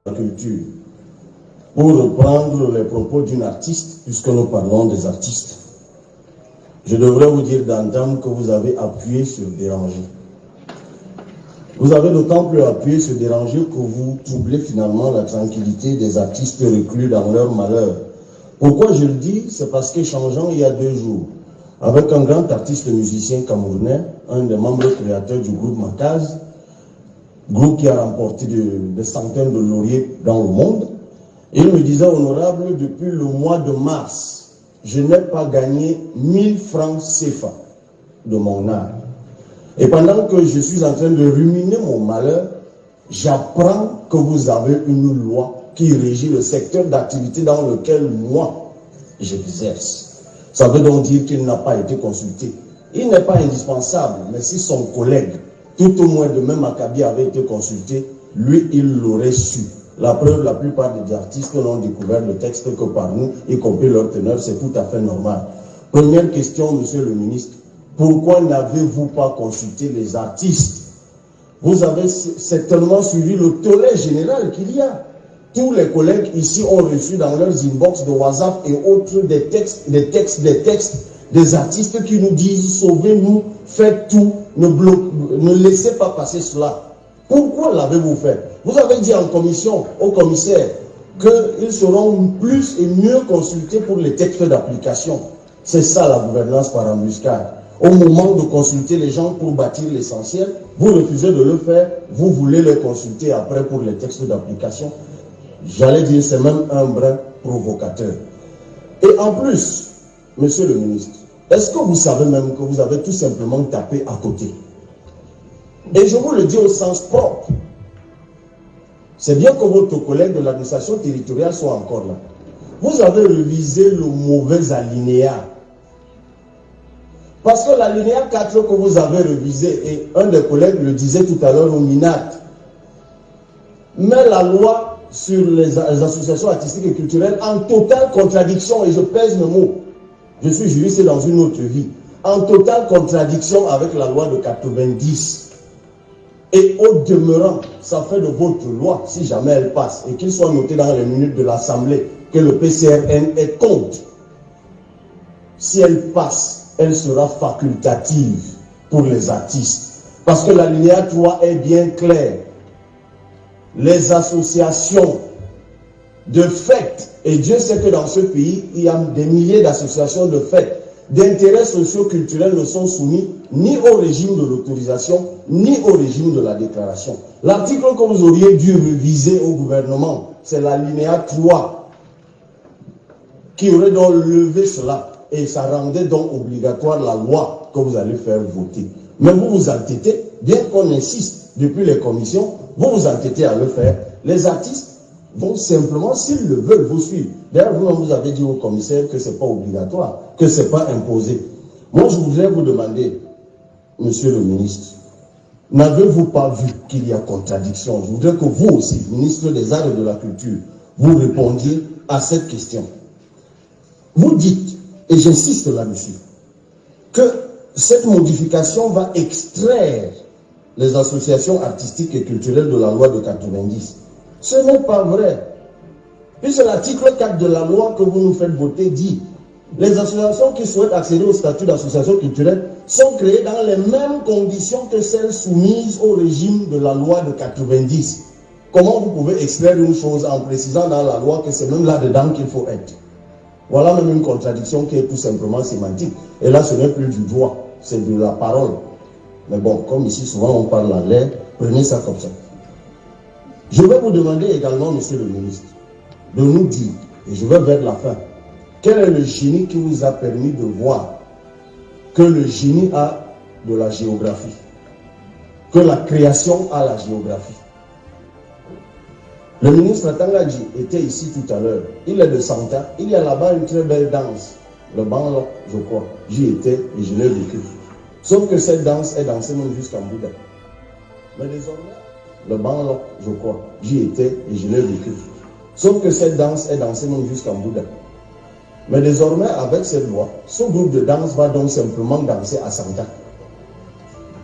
la culture. Pour reprendre les propos d'une artiste, puisque nous parlons des artistes, je devrais vous dire d'entendre que vous avez appuyé sur déranger. Vous avez d'autant plus appuyé sur déranger que vous troublez finalement la tranquillité des artistes reclus dans leur malheur. Pourquoi je le dis? C'est parce qu'échangeant il y a 2 jours avec un grand artiste musicien camerounais, un des membres créateurs du groupe Makaz, groupe qui a remporté des centaines de lauriers dans le monde, il me disait, honorable, depuis le mois de mars, je n'ai pas gagné 1000 francs CFA de mon art. Et pendant que je suis en train de ruminer mon malheur, j'apprends que vous avez une loi qui régit le secteur d'activité dans lequel moi, j'exerce. Ça veut donc dire qu'il n'a pas été consulté. Il n'est pas indispensable, mais si son collègue, tout au moins de même acabit, avait été consulté, lui, il l'aurait su. La preuve, la plupart des artistes n'ont découvert le texte que par nous, y compris leur teneur, c'est tout à fait normal. Première question, monsieur le ministre, pourquoi n'avez-vous pas consulté les artistes? Vous avez certainement suivi le tollé général qu'il y a. Tous les collègues ici ont reçu dans leurs inbox de WhatsApp et autres des textes des artistes qui nous disent sauvez-nous, faites tout, ne laissez pas passer cela. Pourquoi l'avez-vous fait? Vous avez dit en commission au commissaire qu'ils seront plus et mieux consultés pour les textes d'application. C'est ça la gouvernance par embuscade. Au moment de consulter les gens pour bâtir l'essentiel, vous refusez de le faire, vous voulez les consulter après pour les textes d'application. J'allais dire, c'est même un brin provocateur. Et en plus, monsieur le ministre, est-ce que vous savez même que vous avez tout simplement tapé à côté? Et je vous le dis au sens propre. C'est bien que votre collègue de l'administration territoriale soit encore là. Vous avez révisé le mauvais alinéa. Parce que l'alinéa 4 que vous avez révisé, et un des collègues le disait tout à l'heure au MINAT, met la loi sur les associations artistiques et culturelles en totale contradiction, et je pèse mes mots. Je suis juriste dans une autre vie. En totale contradiction avec la loi de 90. Et au demeurant, ça fait de votre loi, si jamais elle passe, et qu'il soit noté dans les minutes de l'Assemblée que le PCRN est contre. Si elle passe, elle sera facultative pour les artistes. Parce que l'alinéa 3 est bien clair. Les associations de fêtes, et Dieu sait que dans ce pays, il y a des milliers d'associations de fêtes, d'intérêts socio-culturels ne sont soumis ni au régime de l'autorisation, ni au régime de la déclaration. L'article que vous auriez dû réviser au gouvernement, c'est l'alinéa 3, qui aurait donc levé cela, et ça rendait donc obligatoire la loi que vous allez faire voter. Mais vous vous entêtez, bien qu'on insiste depuis les commissions, vous vous entêtez à le faire. Les artistes vont simplement, s'ils le veulent, vous suivre. D'ailleurs, vous avez dit au commissaire que ce n'est pas obligatoire, que ce n'est pas imposé. Moi, je voudrais vous demander, monsieur le ministre, n'avez-vous pas vu qu'il y a contradiction? Je voudrais que vous aussi, ministre des Arts et de la Culture, vous répondiez à cette question. Vous dites, et j'insiste là-dessus, que cette modification va extraire les associations artistiques et culturelles de la loi de 90. Ce n'est pas vrai. Puisque l'article 4 de la loi que vous nous faites voter dit les associations qui souhaitent accéder au statut d'association culturelle sont créées dans les mêmes conditions que celles soumises au régime de la loi de 90. Comment vous pouvez extraire une chose en précisant dans la loi que c'est même là-dedans qu'il faut être? Voilà même une contradiction qui est tout simplement sémantique. Et là, ce n'est plus du droit, c'est de la parole. Mais bon, comme ici souvent on parle en l'air, prenez ça comme ça. Je vais vous demander également, monsieur le ministre, de nous dire, et je vais vers la fin, quel est le génie qui vous a permis de voir que le génie a de la géographie, que la création a la géographie. Le ministre Tangadji était ici tout à l'heure, il est de Santa, il y a là-bas une très belle danse, le Banlok, je crois, j'y étais et je l'ai vécu. Sauf que cette danse est dansée même jusqu'en Bouddha. Mais désormais, le Banlok, je crois, j'y étais et je l'ai vécu. Sauf que cette danse est dansée même jusqu'en Bouddha. Mais désormais, avec cette loi, ce groupe de danse va donc simplement danser à Santa.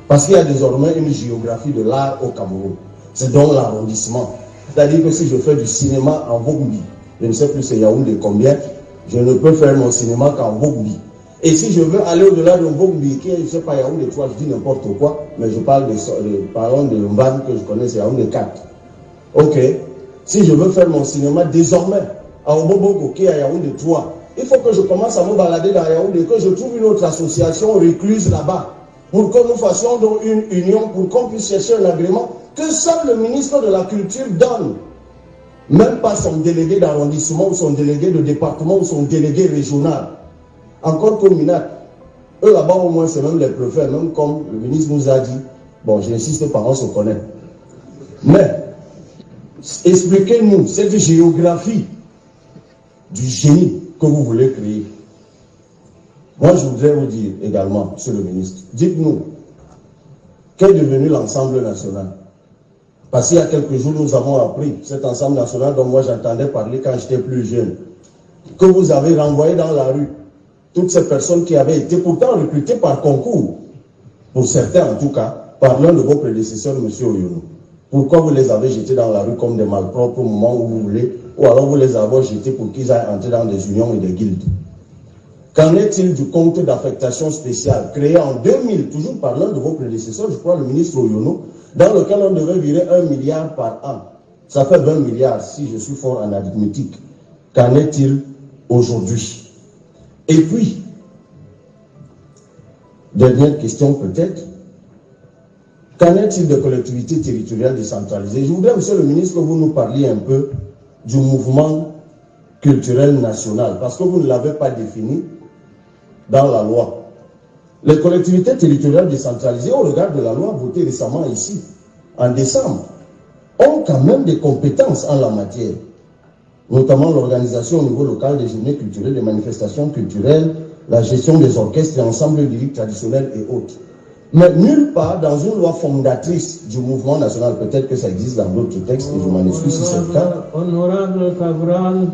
Parce qu'il y a désormais une géographie de l'art au Cameroun. C'est donc l'arrondissement. C'est-à-dire que si je fais du cinéma en Vogbi, je ne sais plus c'est Yaoundé combien, je ne peux faire mon cinéma qu'en Vogbi. Et si je veux aller au-delà de Vogbi, qui est, je ne sais pas, Yaoundé 3, je dis n'importe quoi, mais je parle parlons de Mban que je connais, c'est Yaoundé 4. Ok. Si je veux faire mon cinéma désormais à Oboboko, qui est à Yaoundé 3, il faut que je commence à me balader dans Yaoundé, que je trouve une autre association recluse là-bas, pour que nous fassions donc une union, pour qu'on puisse chercher un agrément que seul le ministre de la Culture donne. Même pas son délégué d'arrondissement ou son délégué de département ou son délégué régional. Encore que Minat, eux là-bas au moins c'est même les préfets, même comme le ministre nous a dit, bon j'insiste pas, on se connaît. Mais, expliquez-nous cette géographie du génie que vous voulez créer. Moi je voudrais vous dire également, monsieur le ministre, dites-nous, qu'est devenu l'Ensemble national? Parce qu'il y a quelques jours, nous avons appris cet Ensemble national dont moi j'entendais parler quand j'étais plus jeune, que vous avez renvoyé dans la rue toutes ces personnes qui avaient été pourtant recrutées par concours, pour certains en tout cas, par l'un de vos prédécesseurs, M. Oyono. Pourquoi vous les avez jetés dans la rue comme des malpropres au moment où vous voulez, ou alors vous les avez jetés pour qu'ils aillent entrer dans des unions et des guildes? Qu'en est-il du compte d'affectation spéciale créé en 2000, toujours par l'un de vos prédécesseurs, je crois le ministre Oyono, dans lequel on devait virer 1 milliard par an? Ça fait 20 milliards si je suis fort en arithmétique. Qu'en est-il aujourd'hui? Et puis, dernière question peut-être, qu'en est-il des collectivités territoriales décentralisées? Je voudrais, monsieur le ministre, que vous nous parliez un peu du mouvement culturel national, parce que vous ne l'avez pas défini dans la loi. Les collectivités territoriales décentralisées, au regard de la loi votée récemment ici, en décembre, ont quand même des compétences en la matière, notamment l'organisation au niveau local des journées culturelles, des manifestations culturelles, la gestion des orchestres et ensembles lyriques traditionnels et autres. Mais nulle part dans une loi fondatrice du mouvement national, peut-être que ça existe dans d'autres textes, et je m'en excuse si c'est le cas. Honorable Cabral,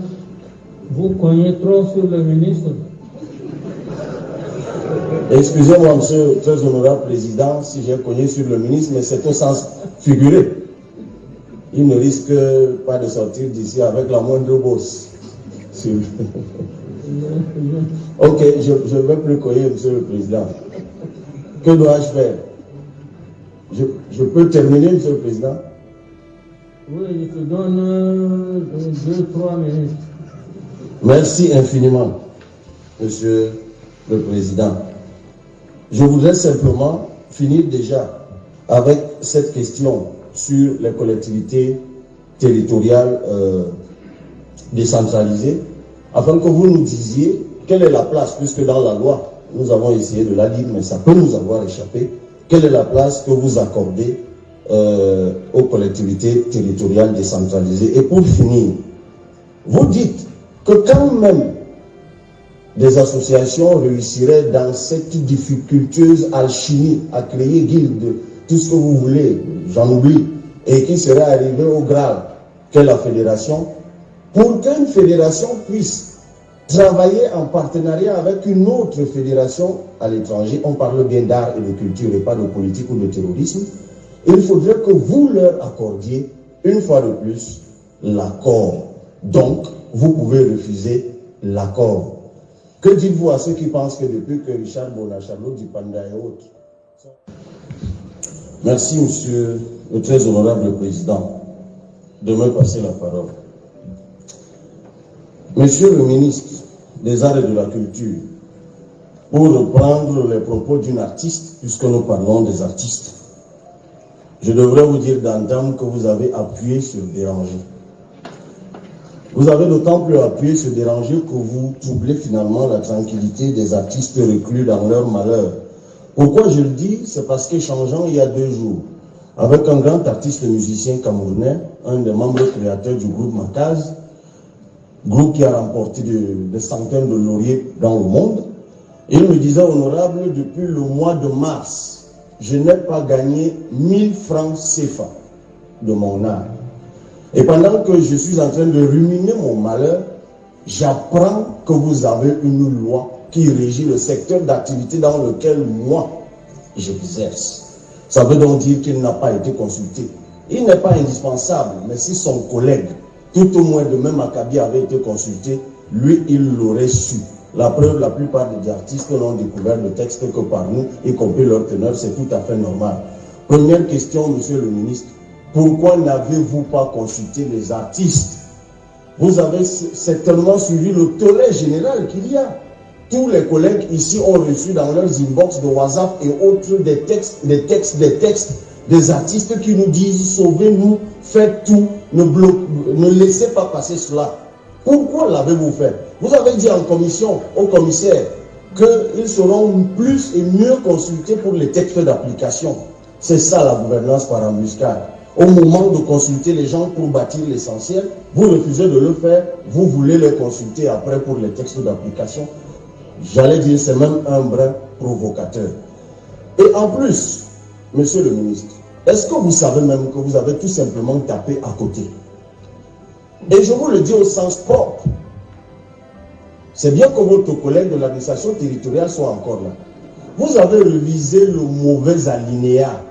vous cognez trop sur le ministre. Excusez-moi, monsieur très honorable président, si j'ai cogné sur le ministre, mais c'est au sens figuré. Il ne risque pas de sortir d'ici avec la moindre bosse. Ok, je ne vais plus cogner, monsieur le président. Que dois-je faire? Je peux terminer, monsieur le président? Oui, je te donne 2-3 minutes. Merci infiniment, monsieur le président. Je voudrais simplement finir déjà avec cette question sur les collectivités territoriales décentralisées, afin que vous nous disiez quelle est la place, puisque dans la loi, nous avons essayé de la lire, mais ça peut nous avoir échappé, quelle est la place que vous accordez aux collectivités territoriales décentralisées. Et pour finir, vous dites que quand même des associations réussiraient dans cette difficultueuse alchimie à créer guildes, tout ce que vous voulez, j'en oublie, et qui serait arrivé au Graal qu'est la fédération, pour qu'une fédération puisse travailler en partenariat avec une autre fédération à l'étranger, on parle bien d'art et de culture et pas de politique ou de terrorisme, il faudrait que vous leur accordiez, une fois de plus, l'accord. Donc, vous pouvez refuser l'accord. Que dites-vous à ceux qui pensent que depuis que Richard Bonacharlo, Dipanda et autres... Merci, monsieur le très honorable président, de me passer la parole. Monsieur le ministre des Arts et de la Culture, pour reprendre les propos d'une artiste, puisque nous parlons des artistes, je devrais vous dire d'entendre que vous avez appuyé sur déranger. Vous avez d'autant plus appuyé sur déranger que vous troublez finalement la tranquillité des artistes reclus dans leur malheur. Pourquoi je le dis? C'est parce qu'échangeant il y a 2 jours avec un grand artiste musicien camerounais, un des membres créateurs du groupe Makaz, groupe qui a remporté des centaines de lauriers dans le monde, il me disait, honorable, depuis le mois de mars, je n'ai pas gagné 1000 francs CFA de mon art. Et pendant que je suis en train de ruminer mon malheur, j'apprends que vous avez une loi qui régit le secteur d'activité dans lequel moi j'exerce. Ça veut donc dire qu'il n'a pas été consulté. Il n'est pas indispensable, mais si son collègue, tout au moins de même acabit, avait été consulté, lui, il l'aurait su. La preuve, la plupart des artistes n'ont découvert le texte que par nous, y compris leur teneur, c'est tout à fait normal. Première question, monsieur le ministre, pourquoi n'avez-vous pas consulté les artistes? Vous avez certainement suivi le tollé général qu'il y a. Tous les collègues ici ont reçu dans leurs inbox de WhatsApp et autres des textes des artistes qui nous disent sauvez-nous, faites tout, ne laissez pas passer cela. Pourquoi l'avez-vous fait? Vous avez dit en commission au commissaire qu'ils seront plus et mieux consultés pour les textes d'application. C'est ça la gouvernance par embuscade. Au moment de consulter les gens pour bâtir l'essentiel, vous refusez de le faire, vous voulez les consulter après pour les textes d'application. J'allais dire, c'est même un brin provocateur. Et en plus, monsieur le ministre, est-ce que vous savez même que vous avez tout simplement tapé à côté? Et je vous le dis au sens propre. C'est bien que votre collègue de l'administration territoriale soit encore là. Vous avez révisé le mauvais alinéa.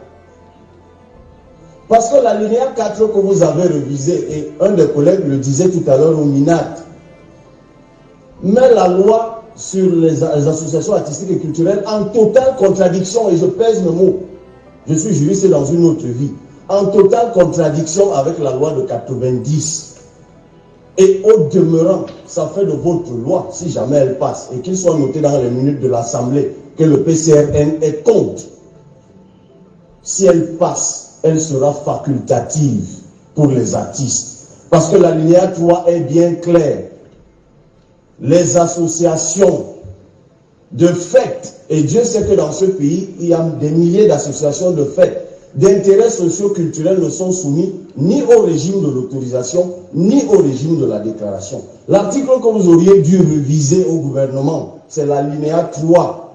Parce que l'alinéa 4 que vous avez révisé, et un des collègues le disait tout à l'heure au MINAT, met la loi sur les associations artistiques et culturelles en totale contradiction, et je pèse mes mots. Je suis juriste dans une autre vie. En totale contradiction avec la loi de 90. Et au demeurant, ça fait de votre loi, si jamais elle passe, et qu'il soit noté dans les minutes de l'Assemblée que le PCRN est contre. Si elle passe, elle sera facultative pour les artistes. Parce que l'alinéa 3 est bien clair. Les associations de fêtes, et Dieu sait que dans ce pays, il y a des milliers d'associations de fêtes, d'intérêts socio-culturels ne sont soumis ni au régime de l'autorisation, ni au régime de la déclaration. L'article que vous auriez dû réviser au gouvernement, c'est l'alinéa 3,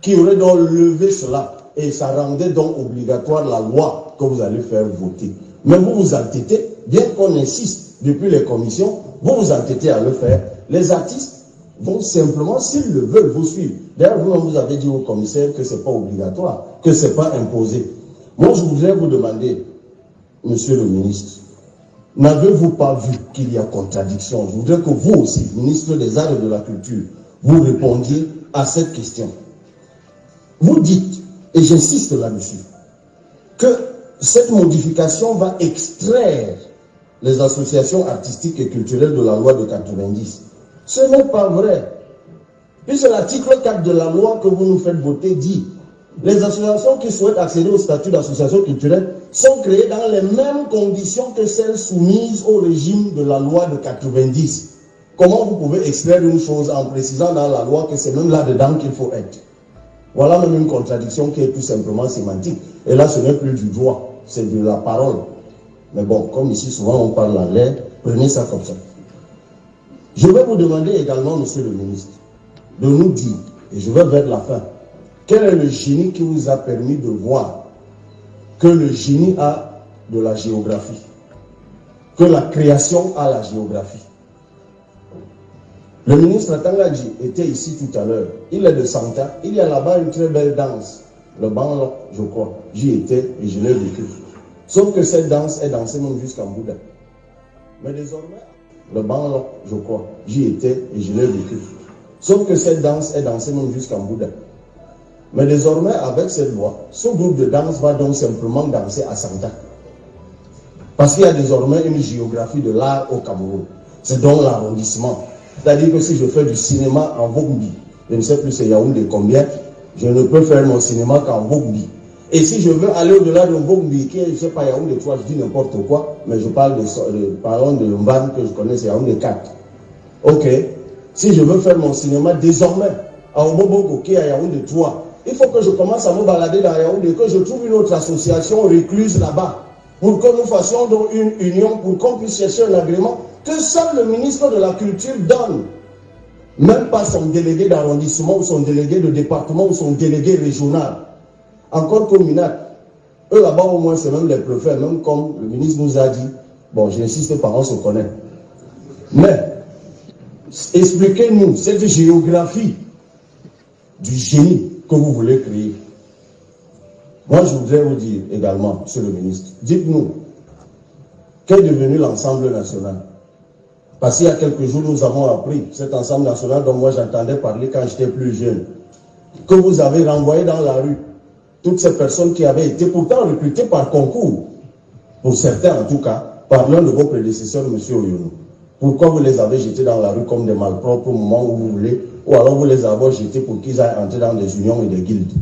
qui aurait donc levé cela, et ça rendait donc obligatoire la loi que vous allez faire voter. Mais vous vous entêtez, bien qu'on insiste depuis les commissions, vous vous entêtez à le faire. Les artistes vont simplement, s'ils le veulent, vous suivre. D'ailleurs, vous avez dit au commissaire que ce n'est pas obligatoire, que ce n'est pas imposé. Moi, je voudrais vous demander, monsieur le ministre, n'avez-vous pas vu qu'il y a contradiction? Je voudrais que vous aussi, ministre des Arts et de la Culture, vous répondiez à cette question. Vous dites, et j'insiste là-dessus, que cette modification va extraire les associations artistiques et culturelles de la loi de 90. Ce n'est pas vrai. Puisque l'article 4 de la loi que vous nous faites voter dit les associations qui souhaitent accéder au statut d'association culturelle sont créées dans les mêmes conditions que celles soumises au régime de la loi de 90. Comment vous pouvez extraire une chose en précisant dans la loi que c'est même là-dedans qu'il faut être? Voilà même une contradiction qui est tout simplement sémantique. Et là, ce n'est plus du droit, c'est de la parole. Mais bon, comme ici, souvent on parle en l'air, prenez ça comme ça. Je vais vous demander également, monsieur le ministre, de nous dire, et je vais vers la fin, quel est le génie qui vous a permis de voir que le génie a de la géographie, que la création a la géographie. Le ministre Tangadji était ici tout à l'heure. Il est de Santa. Il y a là-bas une très belle danse. Le Banlok, je crois. J'y étais et je l'ai vécu. Sauf que cette danse est dansée même jusqu'en Bouddha. Mais désormais, le Banlok, je crois. J'y étais et je l'ai vécu. Sauf que cette danse est dansée même jusqu'en Bouddha. Mais désormais, avec cette loi, ce groupe de danse va donc simplement danser à Santa. Parce qu'il y a désormais une géographie de l'art au Cameroun. C'est donc l'arrondissement. C'est-à-dire que si je fais du cinéma en Vogbi, je ne sais plus c'est Yaoundé combien, je ne peux faire mon cinéma qu'en Vogbi. Et si je veux aller au-delà de Vogbi, qui est, je ne sais pas, Yaoundé 3, je dis n'importe quoi, mais je parle parlons de Mban que je connais, c'est Yaoundé 4. Ok. Si je veux faire mon cinéma désormais à Obobogo, qui est à Yaoundé 3, il faut que je commence à me balader dans Yaoundé, que je trouve une autre association recluse là-bas, pour que nous fassions donc une union, pour qu'on puisse chercher un agrément que seul le ministre de la Culture donne. Même pas son délégué d'arrondissement ou son délégué de département ou son délégué régional. Encore qu'au MINAT, eux là-bas au moins c'est même les préfets, même comme le ministre nous a dit, bon j'insiste pas, on se connaît. Mais, expliquez-nous cette géographie du génie que vous voulez créer. Moi, je voudrais vous dire également, Monsieur le ministre, dites-nous, qu'est devenu l'Ensemble national? Parce qu'il y a quelques jours, nous avons appris cet Ensemble national dont moi j'entendais parler quand j'étais plus jeune, que vous avez renvoyé dans la rue toutes ces personnes qui avaient été pourtant recrutées par concours, pour certains en tout cas, par l'un de vos prédécesseurs, M. Oyono. Pourquoi vous les avez jetés dans la rue comme des malpropres au moment où vous voulez, ou alors vous les avez jetés pour qu'ils aillent entrer dans des unions et des guildes?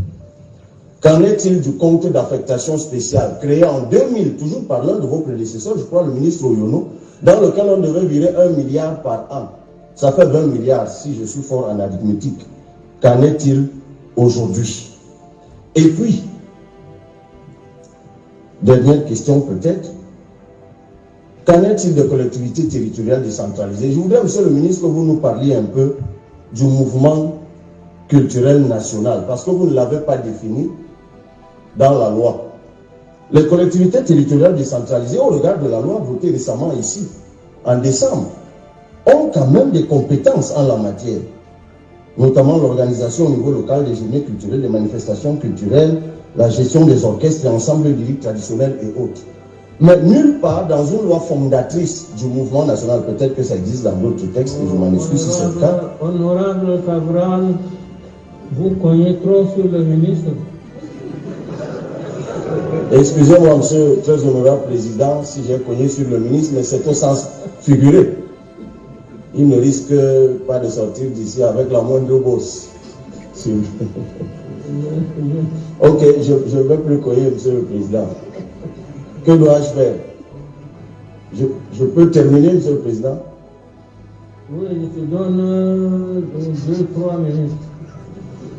Qu'en est-il du compte d'affectation spéciale créé en 2000, toujours par l'un de vos prédécesseurs, je crois le ministre Oyono, dans lequel on devait virer 1 milliard par an? Ça fait 20 milliards si je suis fort en arithmétique. Qu'en est-il aujourd'hui? Et puis, dernière question peut-être, qu'en est-il des collectivités territoriales décentralisées? Je voudrais, monsieur le ministre, que vous nous parliez un peu du mouvement culturel national, parce que vous ne l'avez pas défini dans la loi. Les collectivités territoriales décentralisées, au regard de la loi votée récemment ici, en décembre, ont quand même des compétences en la matière, notamment l'organisation au niveau local des journées culturelles, des manifestations culturelles, la gestion des orchestres et ensembles lyriques traditionnels et autres. Mais nulle part dans une loi fondatrice du mouvement national, peut-être que ça existe dans d'autres textes, et je m'en excuse si c'est le cas. Honorable Cabral, vous cognez trop sur le ministre. Excusez-moi, monsieur très honorable président, si j'ai cogné sur le ministre, mais c'est au sens figuré. Il ne risque pas de sortir d'ici avec la moindre bosse. Ok, je ne vais plus cogner, monsieur le président. Que dois-je faire? Je peux terminer, monsieur le président? Oui, je te donne 2-3 minutes.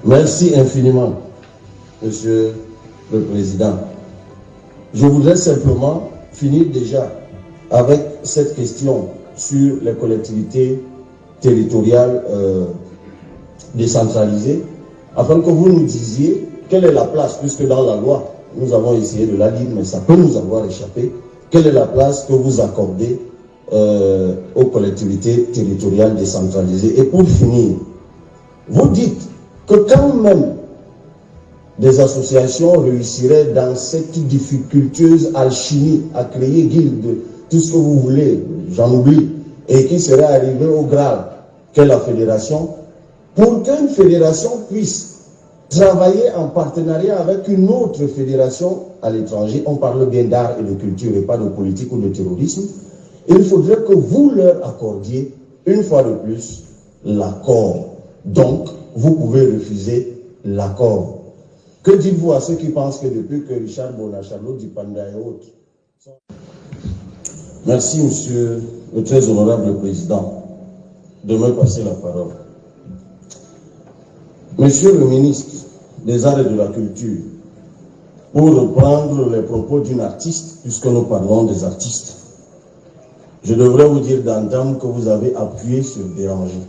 Merci infiniment, monsieur le président. Je voudrais simplement finir déjà avec cette question sur les collectivités territoriales décentralisées, afin que vous nous disiez quelle est la place, puisque dans la loi, nous avons essayé de la lire, mais ça peut nous avoir échappé, quelle est la place que vous accordez aux collectivités territoriales décentralisées. Et pour finir, vous dites que quand même des associations réussiraient dans cette difficultueuse alchimie à créer guildes, tout ce que vous voulez, j'en oublie, et qui serait arrivé au Graal, qu'est la fédération, pour qu'une fédération puisse travailler en partenariat avec une autre fédération à l'étranger, on parle bien d'art et de culture et pas de politique ou de terrorisme, il faudrait que vous leur accordiez, une fois de plus, l'accord. Donc, vous pouvez refuser l'accord. Que dites-vous à ceux qui pensent que depuis que Richard Bonacharlo, Dipanda et autres... Merci, monsieur le très honorable président, de me passer la parole. Monsieur le ministre des Arts et de la Culture, pour reprendre les propos d'une artiste, puisque nous parlons des artistes, je devrais vous dire d'entendre que vous avez appuyé sur déranger.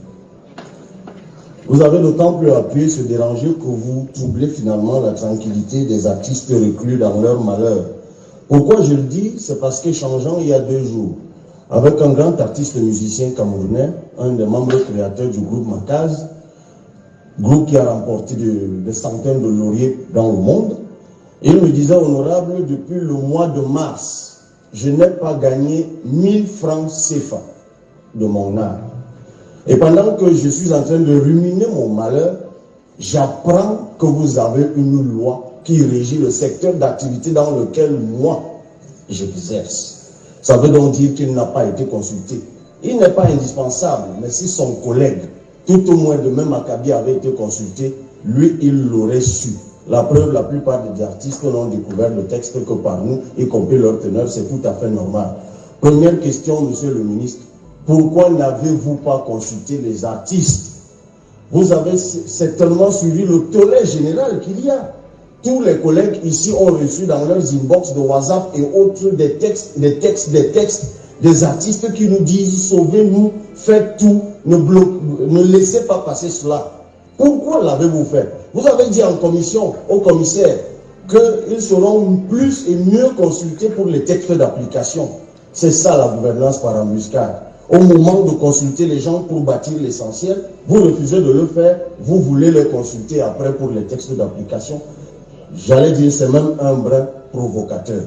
Vous avez d'autant plus appuyé sur déranger que vous troublez finalement la tranquillité des artistes reclus dans leur malheur. Pourquoi je le dis? C'est parce qu'échangeant il y a 2 jours avec un grand artiste musicien camerounais, un des membres créateurs du groupe Makaz, groupe qui a remporté des centaines de lauriers dans le monde, il me disait, honorable, depuis le mois de mars, je n'ai pas gagné 1000 francs CFA de mon art. Et pendant que je suis en train de ruminer mon malheur, j'apprends que vous avez une loi qui régit le secteur d'activité dans lequel moi, j'exerce. Ça veut donc dire qu'il n'a pas été consulté. Il n'est pas indispensable, mais si son collègue, tout au moins de même acabit, avait été consulté, lui, il l'aurait su. La preuve, la plupart des artistes n'ont découvert le texte que par nous, y compris leur teneur, c'est tout à fait normal. Première question, monsieur le ministre, pourquoi n'avez-vous pas consulté les artistes? Vous avez certainement suivi le tollé général qu'il y a. Tous les collègues ici ont reçu dans leurs inbox de WhatsApp et autres des textes des artistes qui nous disent sauvez-nous, faites tout, ne laissez pas passer cela. Pourquoi l'avez-vous fait? Vous avez dit en commission au commissaire qu'ils seront plus et mieux consultés pour les textes d'application. C'est ça la gouvernance par embuscade. Au moment de consulter les gens pour bâtir l'essentiel, vous refusez de le faire, vous voulez les consulter après pour les textes d'application. j'allais dire c'est même un brin provocateur.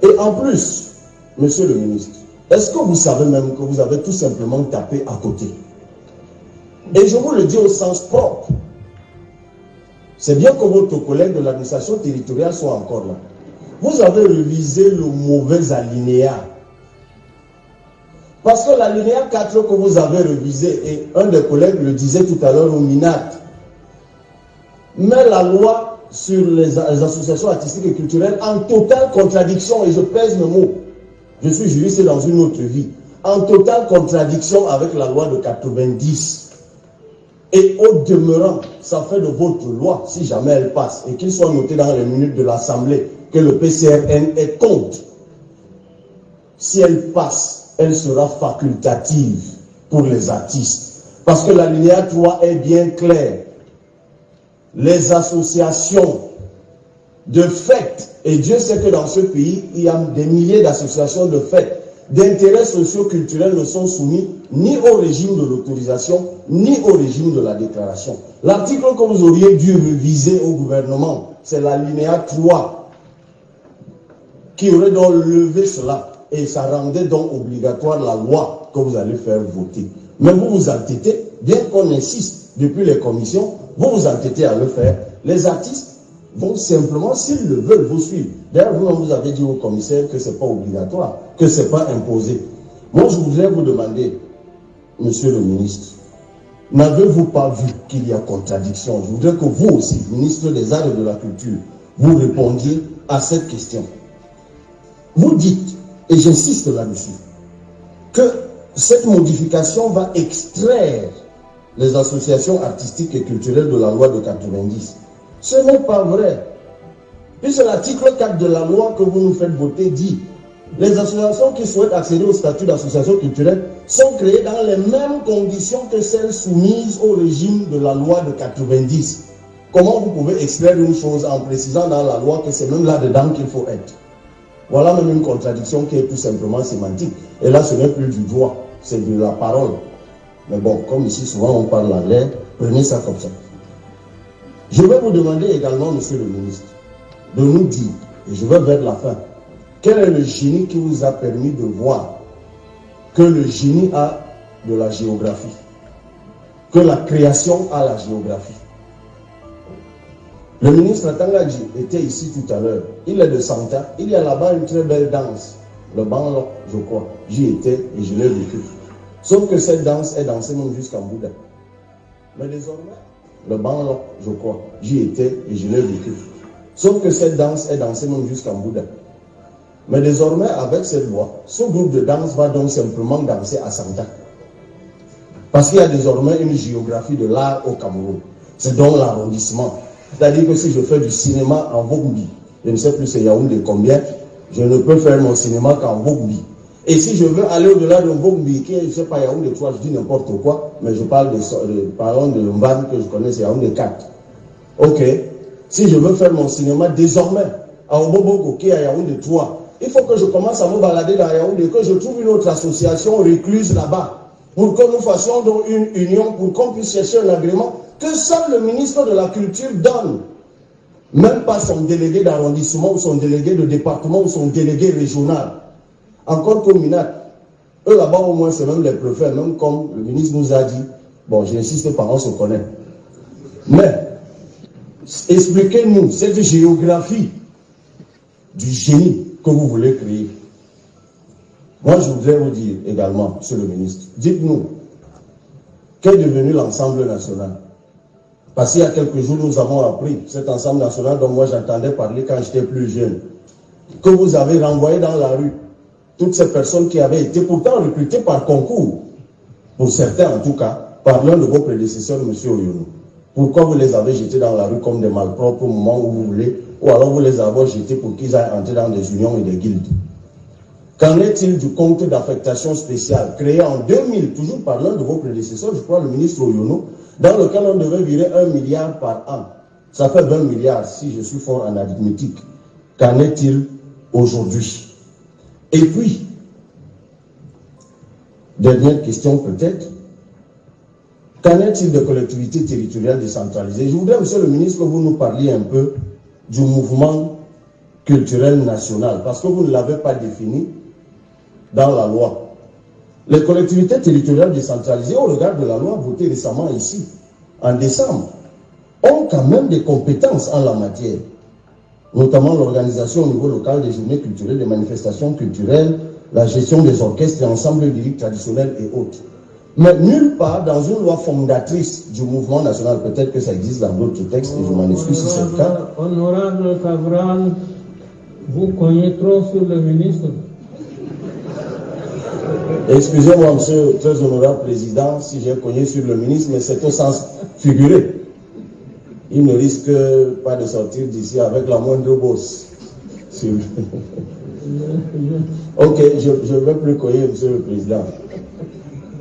Et en plus, monsieur le ministre, est-ce que vous savez même que vous avez tout simplement tapé à côté? Et je vous le dis au sens propre. C'est bien que votre collègue de l'administration territoriale soit encore là. Vous avez révisé le mauvais alinéa. Parce que l'alinéa 4 que vous avez révisé, et un des collègues le disait tout à l'heure au MINAT, met la loi sur les associations artistiques et culturelles en totale contradiction, et je pèse mes mots. Je suis juriste dans une autre vie. En totale contradiction avec la loi de 90. Et au demeurant, ça fait de votre loi, si jamais elle passe, et qu'il soit noté dans les minutes de l'Assemblée que le PCRN est contre. Si elle passe, elle sera facultative pour les artistes. Parce que l'alinéa 3 est bien clair. Les associations de fêtes, et Dieu sait que dans ce pays, il y a des milliers d'associations de fêtes, d'intérêts socio-culturels ne sont soumis ni au régime de l'autorisation, ni au régime de la déclaration. L'article que vous auriez dû réviser au gouvernement, c'est l'alinéa 3, qui aurait donc levé cela, et ça rendait donc obligatoire la loi que vous allez faire voter. Mais vous vous entêtez, bien qu'on insiste depuis les commissions, vous vous entêtez à le faire. Les artistes vont simplement, s'ils le veulent, vous suivre. D'ailleurs, vous avez dit au commissaire que ce n'est pas obligatoire, que ce n'est pas imposé. Moi, je voudrais vous demander, monsieur le ministre, n'avez-vous pas vu qu'il y a contradiction? Je voudrais que vous aussi, ministre des Arts et de la Culture, vous répondiez à cette question. Vous dites, et j'insiste là-dessus, que cette modification va extraire les associations artistiques et culturelles de la loi de 90. Ce n'est pas vrai. Puisque l'article 4 de la loi que vous nous faites voter dit les associations qui souhaitent accéder au statut d'association culturelle sont créées dans les mêmes conditions que celles soumises au régime de la loi de 90. Comment vous pouvez extraire une chose en précisant dans la loi que c'est même là-dedans qu'il faut être? Voilà même une contradiction qui est tout simplement sémantique. Et là, ce n'est plus du droit, c'est de la parole. Mais bon, comme ici souvent on parle en l'air, prenez ça comme ça. Je vais vous demander également, monsieur le ministre, de nous dire, et je vais vers la fin, quel est le génie qui vous a permis de voir que le génie a de la géographie, que la création a la géographie. Le ministre Tangadji était ici tout à l'heure, il est de Santa, il y a là-bas une très belle danse, le Banlok, je crois, j'y étais et je l'ai vécu. Sauf que cette danse est dansée même jusqu'en Bouddha. Mais désormais, le Banlok, je crois, j'y étais et je l'ai vécu. Sauf que cette danse est dansée même jusqu'en Bouddha. Mais désormais, avec cette loi, ce groupe de danse va donc simplement danser à Santa. Parce qu'il y a désormais une géographie de l'art au Cameroun. C'est donc l'arrondissement. C'est-à-dire que si je fais du cinéma en Vogbi, je ne sais plus c'est Yaoundé combien, je ne peux faire mon cinéma qu'en Vogbi. Et si je veux aller au-delà de Vogbi, qui est, je ne sais pas, Yaoundé 3, je dis n'importe quoi, mais je parle de Mban que je connais, c'est Yaoundé 4. Ok. Si je veux faire mon cinéma désormais à Oboboko, qui est à Yaoundé 3, il faut que je commence à me balader dans Yaoundé, que je trouve une autre association recluse là-bas, pour que nous fassions donc une union, pour qu'on puisse chercher un agrément que seul le ministre de la Culture donne. Même pas son délégué d'arrondissement, ou son délégué de département, ou son délégué régional. Encore qu'au MINAT, eux là-bas au moins c'est même les préfets, même comme le ministre nous a dit, bon j'insiste pas, on se connaît. Mais, expliquez-nous cette géographie du génie que vous voulez créer. Moi je voudrais vous dire également, monsieur le ministre, dites-nous, qu'est devenu l'Ensemble national? Parce qu'il y a quelques jours, nous avons appris cet Ensemble national dont moi j'entendais parler quand j'étais plus jeune, que vous avez renvoyé dans la rue toutes ces personnes qui avaient été pourtant recrutées par concours, pour certains en tout cas, par l'un de vos prédécesseurs, M. Oyono. Pourquoi vous les avez jetés dans la rue comme des malpropres au moment où vous voulez, ou alors vous les avez jetés pour qu'ils aillent entrer dans des unions et des guildes? Qu'en est-il du compte d'affectation spéciale créé en 2000, toujours par l'un de vos prédécesseurs, je crois le ministre Oyono, dans lequel on devait virer 1 milliard par an? Ça fait 20 milliards si je suis fort en arithmétique. Qu'en est-il aujourd'hui? Et puis, dernière question peut-être, qu'en est-il des collectivités territoriales décentralisées? Je voudrais, monsieur le ministre, que vous nous parliez un peu du mouvement culturel national, parce que vous ne l'avez pas défini dans la loi. Les collectivités territoriales décentralisées, au regard de la loi votée récemment ici, en décembre, ont quand même des compétences en la matière, notamment l'organisation au niveau local des journées culturelles, des manifestations culturelles, la gestion des orchestres et ensembles lyriques traditionnels et autres. Mais nulle part dans une loi fondatrice du mouvement national, peut-être que ça existe dans d'autres textes, et je m'en excuse si c'est le cas. Honorable Cabral, vous cognez trop sur le ministre. Excusez-moi, monsieur le très honorable président, si j'ai cogné sur le ministre, mais c'est au sens figuré. Il ne risque pas de sortir d'ici avec la moindre bosse. Ok, je ne vais plus cogner, monsieur le président.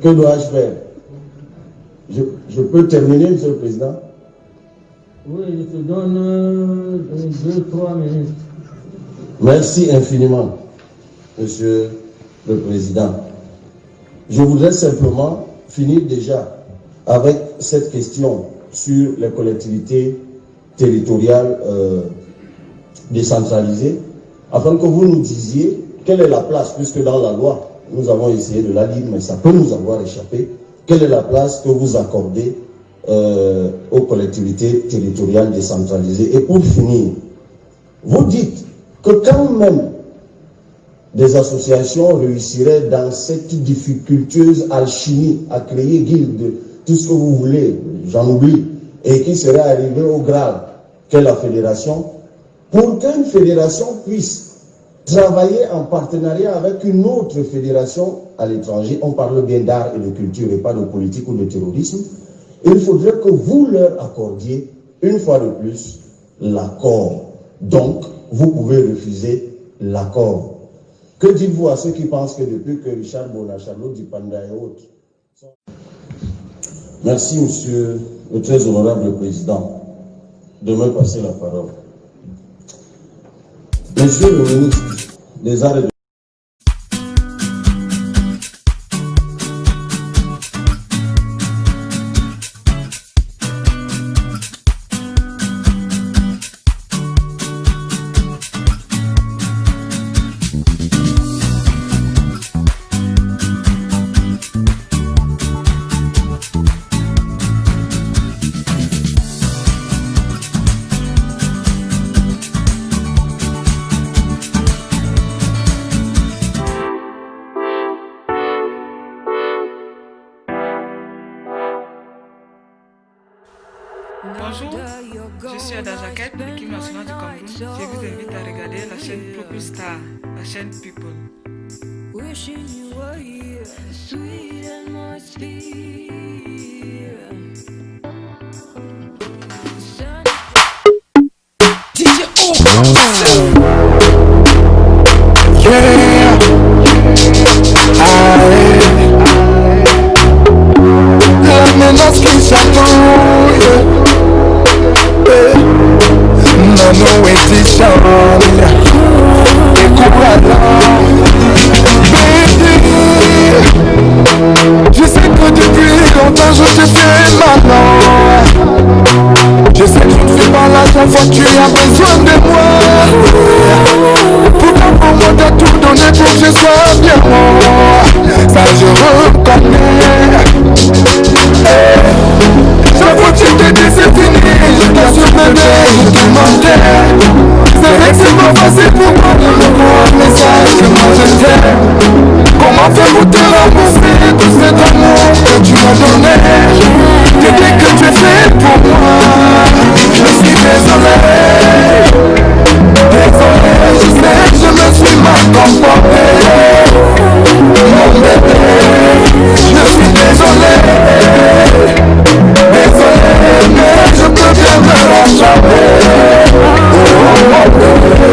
Que dois-je faire? Je peux terminer, monsieur le président? Oui, je te donne 2-3 minutes. Merci infiniment, monsieur le président. Je voudrais simplement finir déjà avec cette question sur les collectivités territoriales décentralisées, afin que vous nous disiez quelle est la place, puisque dans la loi, nous avons essayé de la lire, mais ça peut nous avoir échappé, quelle est la place que vous accordez aux collectivités territoriales décentralisées. Et pour finir, vous dites que quand même des associations réussiraient dans cette difficultueuse alchimie à créer guildes, tout ce que vous voulez, j'en oublie, et qui seraient arrivés au grade qu'est la fédération, pour qu'une fédération puisse travailler en partenariat avec une autre fédération à l'étranger, on parle bien d'art et de culture et pas de politique ou de terrorisme, il faudrait que vous leur accordiez, une fois de plus, l'accord. Donc, vous pouvez refuser l'accord. Que dites-vous à ceux qui pensent que depuis que Richard Bona, Charlotte Dipanda et autres... Merci, monsieur le très honorable président, de me passer la parole. Monsieur le ministre des Arts et de Bonjour, je suis Ada Jaquette de l'équipe nationale du Cameroun. Je vous invite à regarder la chaîne Purple Star, la chaîne People. Je sais que depuis longtemps je te fais maintenant. Je sais que je ne fais pas la seule fois que tu as besoin de moi. Pourtant pour moi t'as tout donné pour que je sois bien moi. Ça je reconnais. Chaque fois que tu te dis c'est fini, je t'assure bébé, je te mentais. C'est vrai que c'est pas facile pour moi de me voir, mais sache que moi je t'aime. Comment faire pour te rembourser tout cet amour que tu m'as donné? Tu dis que tu es fait pour moi. Je suis désolé. Désolé, je sais que je me suis mal comporté. Mon bébé, je suis désolé. Désolé, mais je peux bien me rattraper. Oh mon bébé,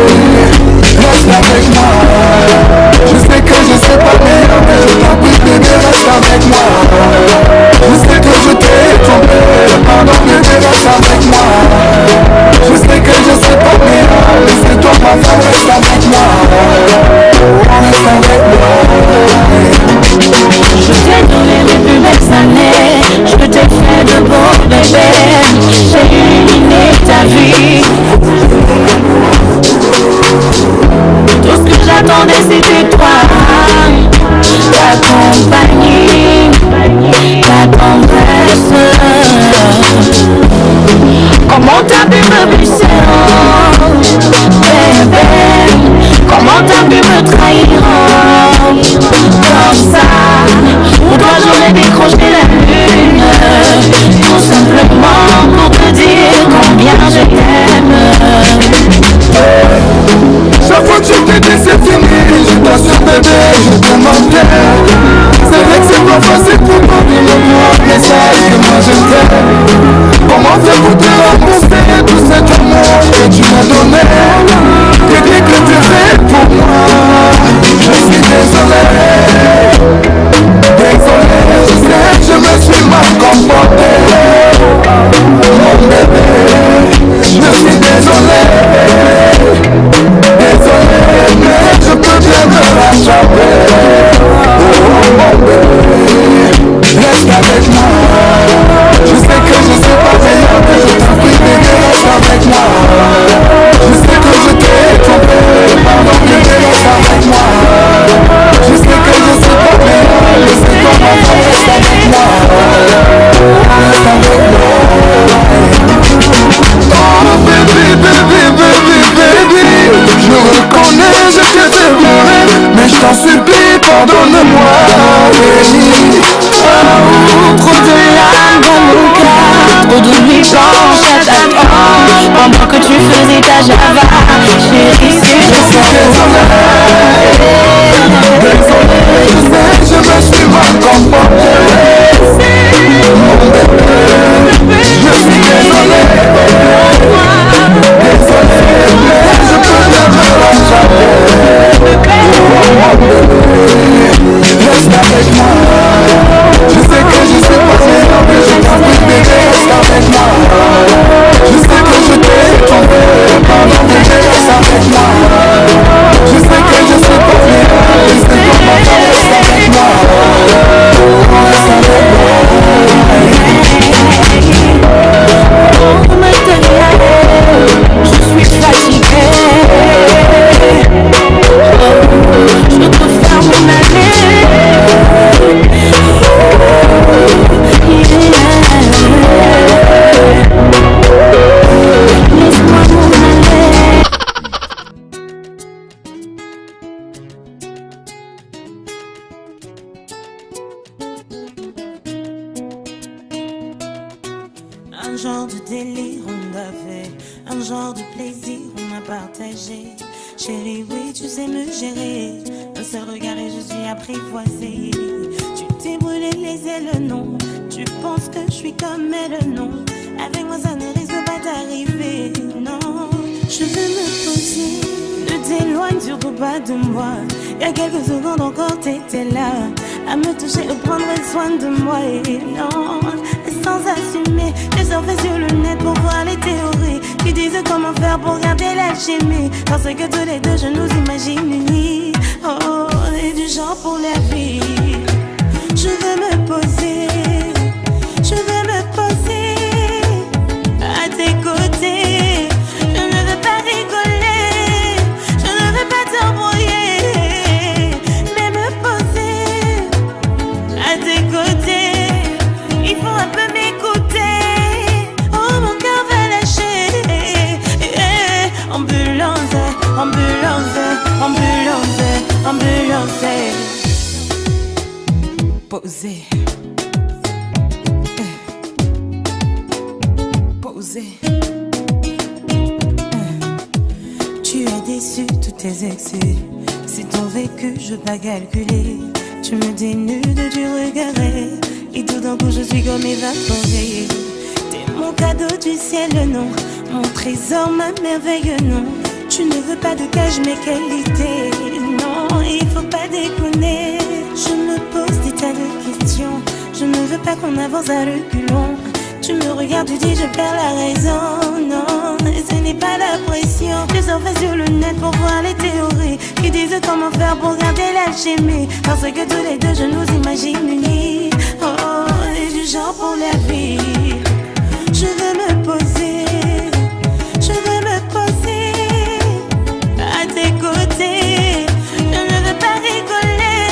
reste avec moi. Je sais que je sais pas meilleur, mais je t'en prie bébé, reste avec moi. Je sais que je t'ai trompé, pardon bébé, reste avec moi. Je sais que je sais pas meilleur, mais c'est toi ma femme, reste avec moi. pardonne-moi. Trop de larmes dans mon cœur, trop de nuits blanches à t'attendre, pendant que tu faisais ta java. Chérie, si je Désolé, je me suis mal comporté. Mon bébé, je suis désolé. Désolé, je peux jamais jamais. Mon bébé, reste avec moi. Je sais que je suis pas bien, mais je t'en prie, bébé, reste avec moi. Je sais que je t'ai trompé, pardon, bébé, reste avec moi. Je sais que je suis pas bien, mais c'est comme ma femme, reste avec moi. Reste avec moi. Oh, maintenant, je suis fatiguée. Je préfère m'en aller. Laisse-moi m'en aller. Un genre de délire on avait, un genre de plaisir on a partagé. Chérie, oui, tu sais me gérer. Un seul regard et je suis apprivoisée. Tu t'es brûlé les ailes, non. Tu penses que je suis comme elle, non. Avec moi ça ne risque pas d'arriver, non. Je veux me poser, ne t'éloigne surtout pas de moi. Il y a quelques secondes encore t'étais là, à me toucher ou prendre soin de moi. Et non, sans assumer, je surfais sur le net pour voir les théories qui disent comment faire pour garder l'alchimie. Parce que tous les deux je nous imagine unis. Oh, on est du genre pour la vie. Je veux me poser, je veux me poser à tes côtés. Je ne veux pas rigoler, je ne veux pas t'embrouiller, mais me poser à tes côtés. Il faut un peu m'écouter. Oh, mon cœur va lâcher. Ambulance, ambulance, ambulance, ambulance. Poser. Poser. Tu as déçu tous tes excès. C'est ton vécu, je pas calculer. Tu me dénudes du regret. Et tout d'un coup je suis comme évaporée. T'es mon cadeau du ciel, non. Mon trésor, ma merveille, non. Tu ne veux pas de cage, mes qualités. Non, il faut pas déconner. Je me pose des tas de questions. Je ne veux pas qu'on avance à reculons. Tu me regardes, tu dis je perds la raison. Non, ce n'est pas la pression. Je surfe sur le net pour voir les théories qui disent comment faire pour garder l'alchimie. Parce que tous les deux je nous imagine unis. Oh, on est du genre pour la vie. Je veux me poser, je veux me poser à tes côtés. Je ne veux pas rigoler,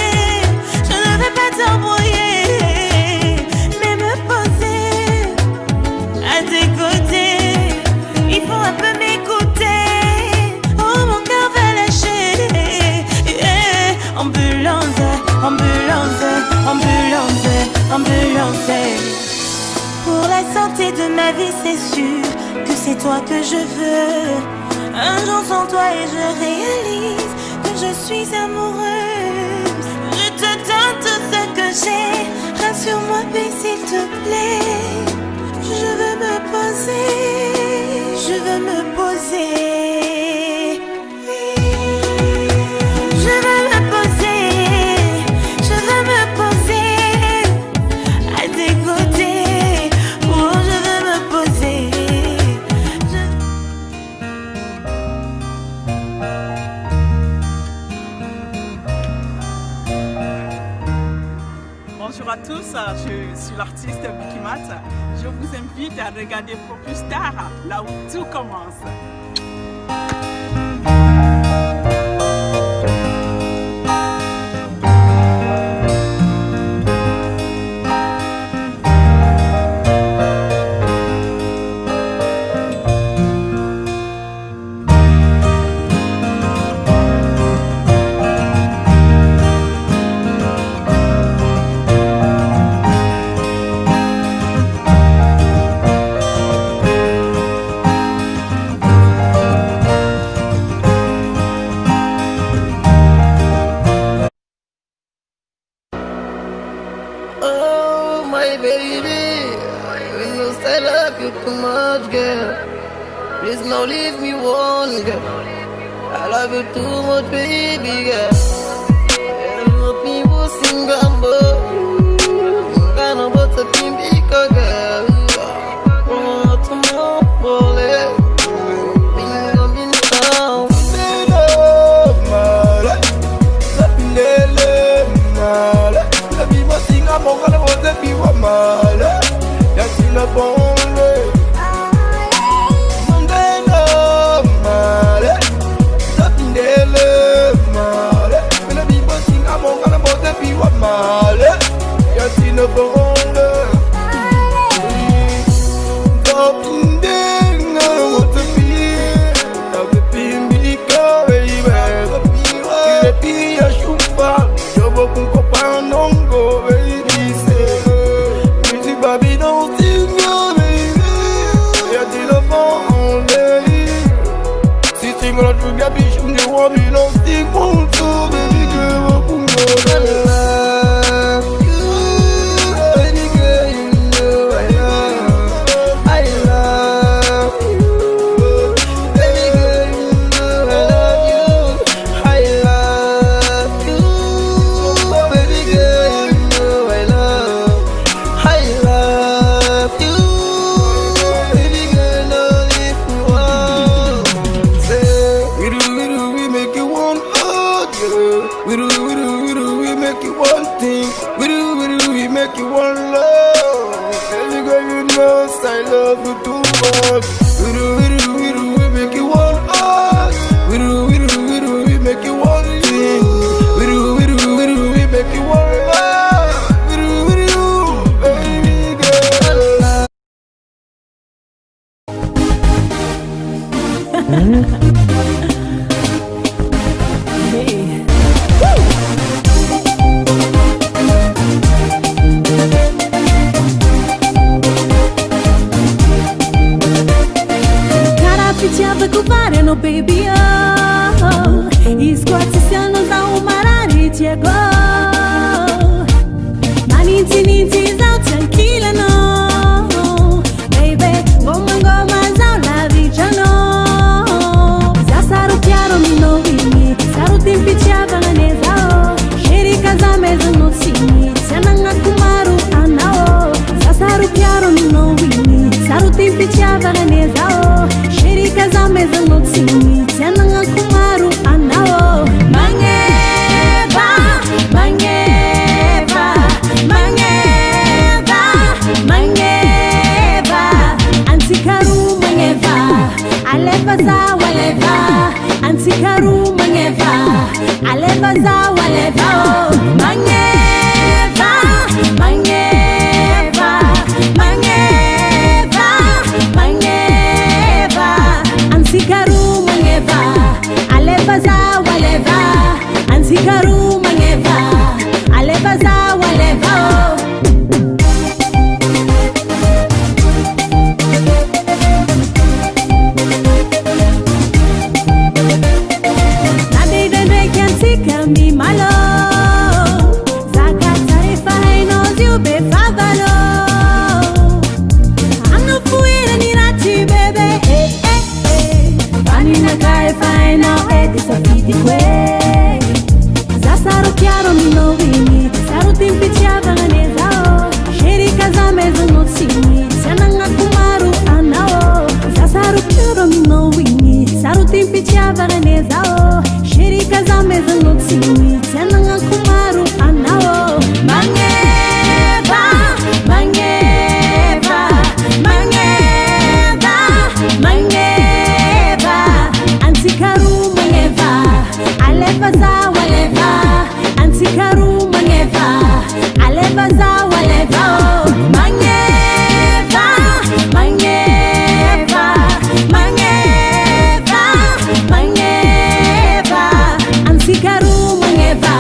je ne veux pas t'embrouiller, mais me poser à tes côtés. Il faut un peu m'écouter. Oh, mon cœur va lâcher. Ambulance, ambulance, ambulance, ambulance. Pour la santé de ma vie, c'est sûr que c'est toi que je veux. Un jour sans toi et je réalise que je suis amoureuse. Je te donne tout ce que j'ai. Rassure-moi, puis s'il te plaît. Je veux me poser. Je veux me poser. Je veux me poser. Je veux me poser à tes côtés. Oh, je veux me poser. Bonjour à tous, je suis l'artiste Bikimat. Je vous invite à regarder Propus Star, là où tout commence. baby. You know I love you too much, girl. Please no leave me alone, girl. I love you too much, baby, girl. Help me, we'll sing a boat. I'm about to be big, girl. Oh, tomorrow, I'm gonna want to be what my yes, in a bone. Monday, no, my nothing there, my when I be busting, I'm gonna want to be what my yes, in a bone. Talking there, no, what to be. I'll be because, baby, I'll be a super. You're welcome, Copa, no go, baby. Baby, don't sing your baby. Y'a dit le bon si tu me retrouves, baby, je me vois, mais non, c'est mon tour, baby, que vous pouvez. I love you, baby girl, you know I love you, baby girl, you know I love you. I love you, baby girl, you know I love. I love you, baby girl, no if you want. Say, we make it one hug, girl. We make it one thing. We make it one love. Baby girl, you know I love you too much. We make it one hug. We make it one thing. We make it one love. Baby girl. Carapiceava cu pare no baby oh. Iscoate se non da umarari tiego. Ninti zau tranquila no. Baby, goma zau la vigia no. Za saru chiaro mi no vini. Saru tempi ciava la nezao. Sheri casa mezzo no sini. Senanga kumaru anao. Za saru chiaro mi no vini. Saru tempi ciava la nezao. Sheri casa mezzo no sini. Senanga kumaru anao. Mangeva, mangeva, mangeva, mangeva. Antikaru mangeva. Aleva za waleva. Antikaru mangeva. Aleva za waleva. Mangeva, mangeva, mangeva, mangeva. Antikaru mangeva. Aleva za waleva. Antikaru mangeva. Aleva za waleva. Mi malo Zaka tarefa haino ziube favalo Anu fuira ni rati bebe Bani na kai faino eti safiti kwe Za saru chiaro mi no vini Saru tempi ciava la nezao Sheri casa mezzo no sini Senanga kumaru anao Za saru chiaro mi no vini Saru tempi ciava la nezao Sheri casa mezzo no sini Senanga kumaru anao Mangeva, mangeva, mangeva, mangeva. Antikaru mangeva. Aleva za waleva. Antikaru mangeva. Aleva za waleva. Mangeva, mangeva, mangeva, mangeva. Antikaru mangeva.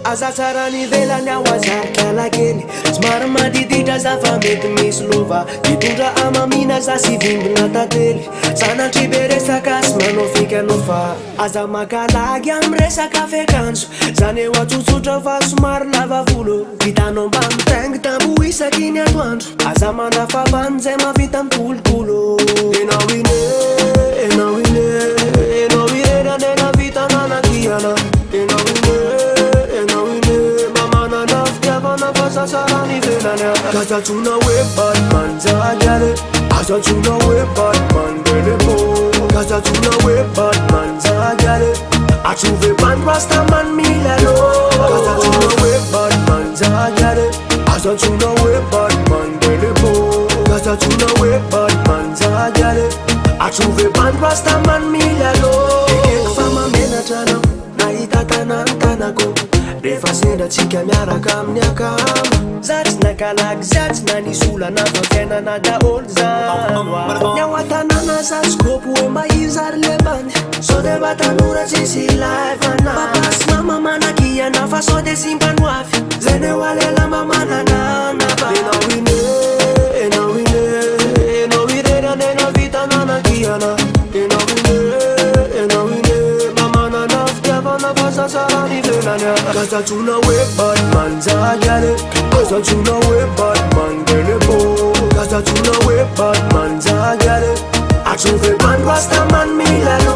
Aza tsara nivelany ao azarika lakely somary madiditra za fa mety misy lova hitondra amamina za sy vimbina tantely sanatry be resaka sy manao fikanao fa aza makalagy amy resaka fekanjo zany eo atsotsotra fa somary lava volo vitanao mba mitaingy tambo isaky ny atoandro aza mandafavany zay mavita mitolotolo enao ine enao ine enao ireny andena vita nanakiana enao sarani velanya Katatuna we Batman zagale Katatuna we Batman belebo Katatuna we Batman zagale Achuve ban Rastaman milalo Katatuna we Batman zagale Katatuna we Batman belebo Katatuna we Batman zagale Achuve ban Rastaman milalo Eke fama mena chana Na itatana tanako Refa senda tsika miaraka amin'ny akamo Zatsy nakalagy zatsy na nisy olana fa fiaina na daholo zany Ny ao an-tanàna zatsy gôpo hoe mba izary lebany Sao de mba tanora tsisy laivana Papa sy mama manakiana fa sao de simpanoafy Zay ne ho alela mba mananana ba Enao ine, enao ine Enao ireny andena vita nanakiana Enao ine, enao ine Mamanana fitiavana fa sasarany velanya Katatuna we Batman zagale Katatuna we Batman belebo Katatuna we Batman zagale Achuve ban Rastaman milano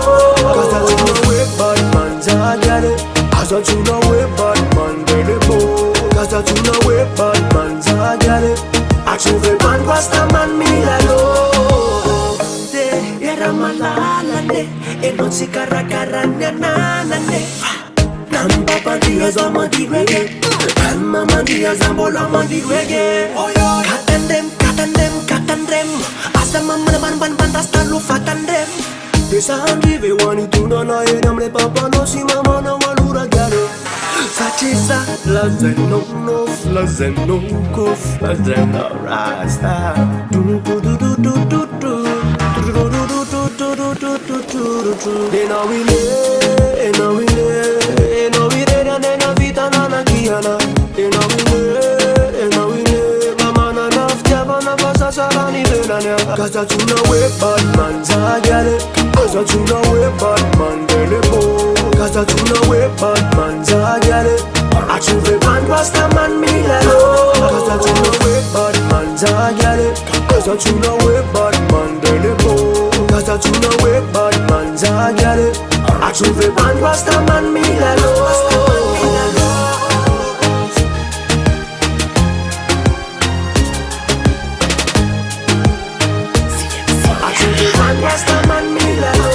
Katatuna we Batman zagale Katatuna we Batman belebo Katatuna we Batman zagale Achuve ban Rastaman milano De era malala ne E non si caracarane ananane Namba dia za mandi reggae Mama dia za bola mandi reggae Katandem Asa mama ban rasta lu fatandem Desa handrive wani tuna na edam le papa no si mama na walura gare Satisa la zeno nof la zeno kof la zeno rasta Du du du du du du du Enao ine nena vita nanakiana Enao ine mama nana fitiavana fa sasarany velanya Katatuna we Batman zagale Katatuna we Batman belebo Katatuna we Batman zagale Achuve ban Rastaman milano Katatuna we Batman zagale Katatuna we Batman belebo Katatuna we Batman zagale Achuve ban Rastaman milano Achuve ban Rastaman milano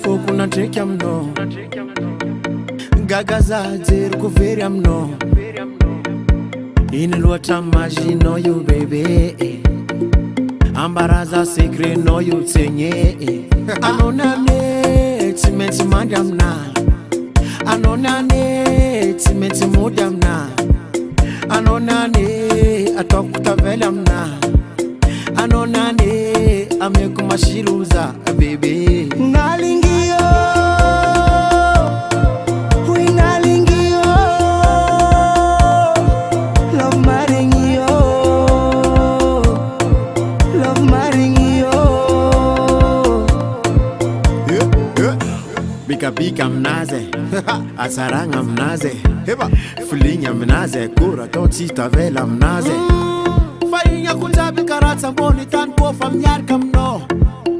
Fogo na treke amno Gagaza zero kuveri amno Iniluata maji no you baby Ambaraza secret no you tenye Anonane timeti mandamna Anonane timeti modamna Anonane atokuta velamna Anonane amekumashiruza baby Ngalingio Ngalingio Love maringio Love maringio Bika mnaze Asaranga mnaze Fulinya mnaze Kura toti tavela mnaze Farinha kutabi karatsa mboni tanpo familiar kamno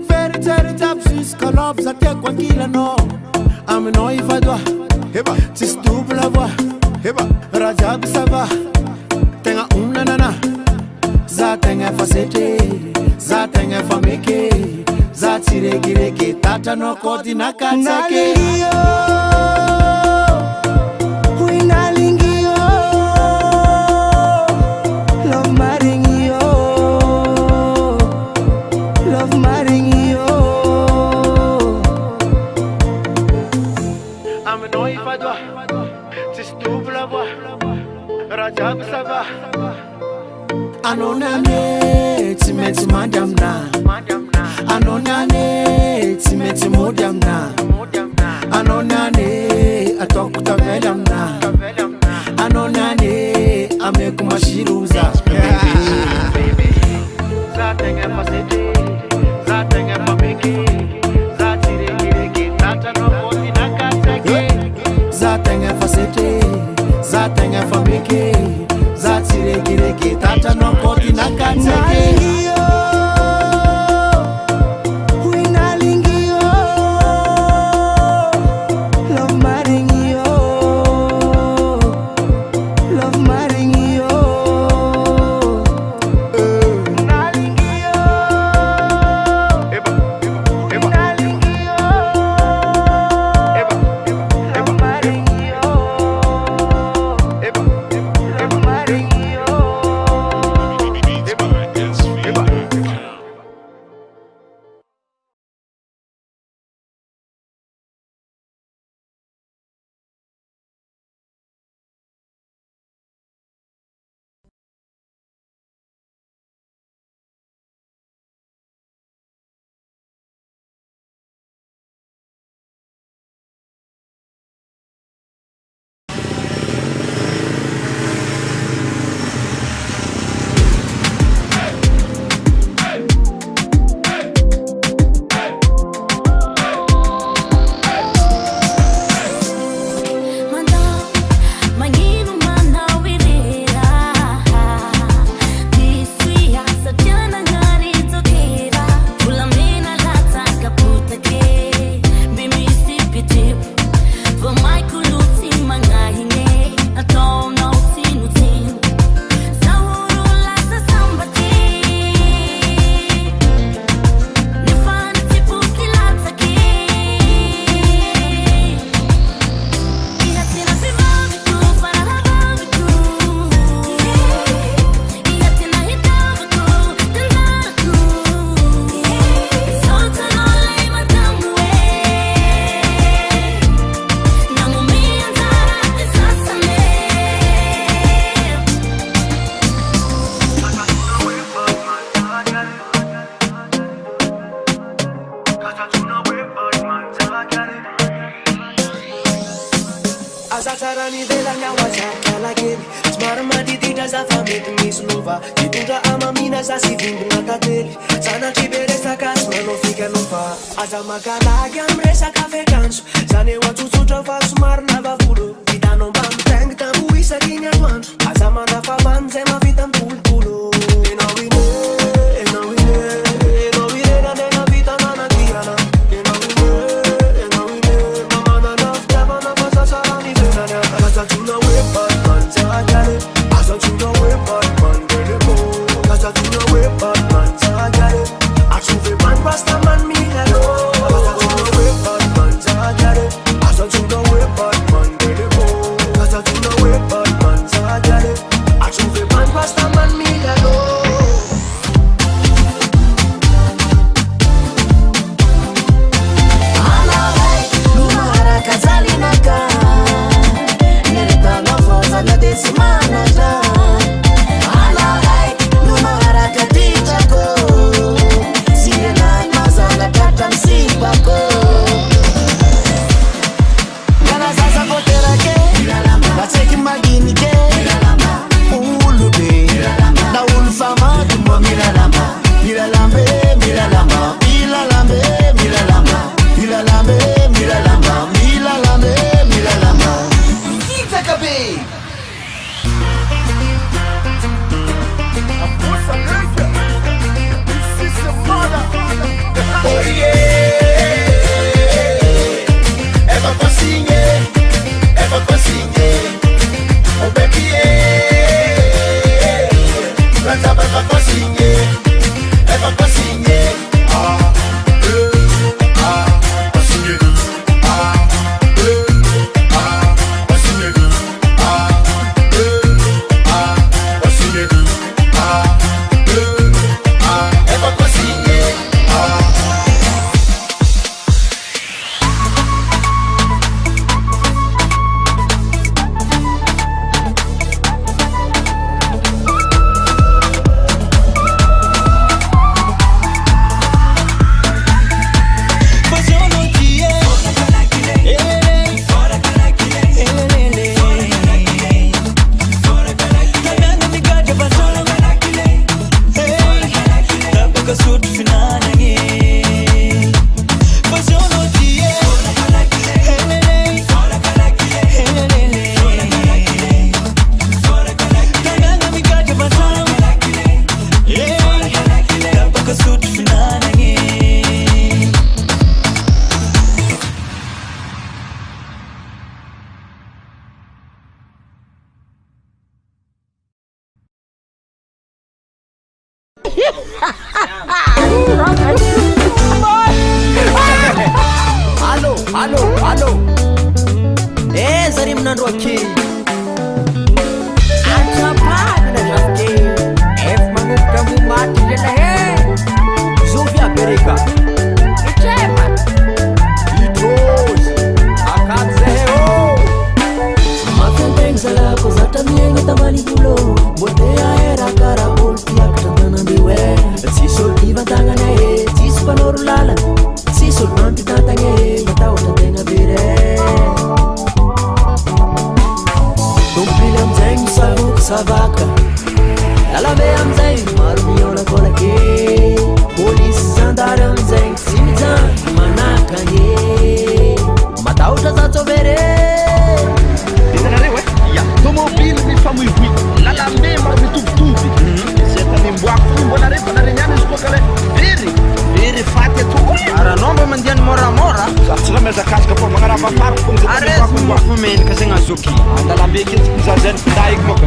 Veritable jusqu'à l'obs à tes quoi qu'il en a Amenons il va doigt, tu se double la voix, Rajab ça va, tenga nana, za tenga facete, za tenga fameke, za tire gireke, tata no koti na katsake. Ça va. Anonane, tu mets madame na. Anonane, tu mets modam na. Anonane, atok ta velam na. Anonane, ame kumashiruza. Baby, za tenga pasete, za tenga pameke, za tire gireke, tata no koti na katsake. Za tenga pasete, za tenga fameke. Zatire gireke, tata no koti na katsake. Azatarani dela nyawazaka lageni Smarma didida za famete mislova Diduda ama mina za sivimbi na tateli Sana chiberesa kasma no fica no fa Azamakala amresa kafe kansu Zane watu tuta fa smar na bavudo Vida no bam tang tambu isa kinya wansu Azamana fa banze ma vitam pulpulo Ena wine, ena wine Ena wine na nena vita na na tiana Ena wine, mama na naftaba na pasa sarani venana Asa tuna we Batman tagare Asa tuna we Batman delemo Asa tuna we Batman tagare Achuve man rasta man mi hello Asa tuna we Batman tagare Allo. Zari minandro akely atrapahana zafike efa magnomboka momaty ndrelahe zovy abereka itrefa itrozy akaty zahe o mafiantegny zalako zatra miaigna tambanivolo mbotea era karaha olo mpiakatra tanandreo tsisy olo ivantagnana tsisy mpanoro lalana tsisy olo mampitantagna matahotra tegna bere tompily amizay misavoky savaka lalabe amizay maro miolakolaky polisy zandary amizay tsy mijanty manakanye matahotra zatsovere itanareo ia tomobily mifamoivoy lalambe maro mitovitovy zay tanimboako fombonareo fanareniany izy koa kale very faty ato aranao mba mandiany moramora za tsy raha miazakazaka fô magnaravafaroko fomenaka zay gnazoky andalambe ketiko za zany daiko moka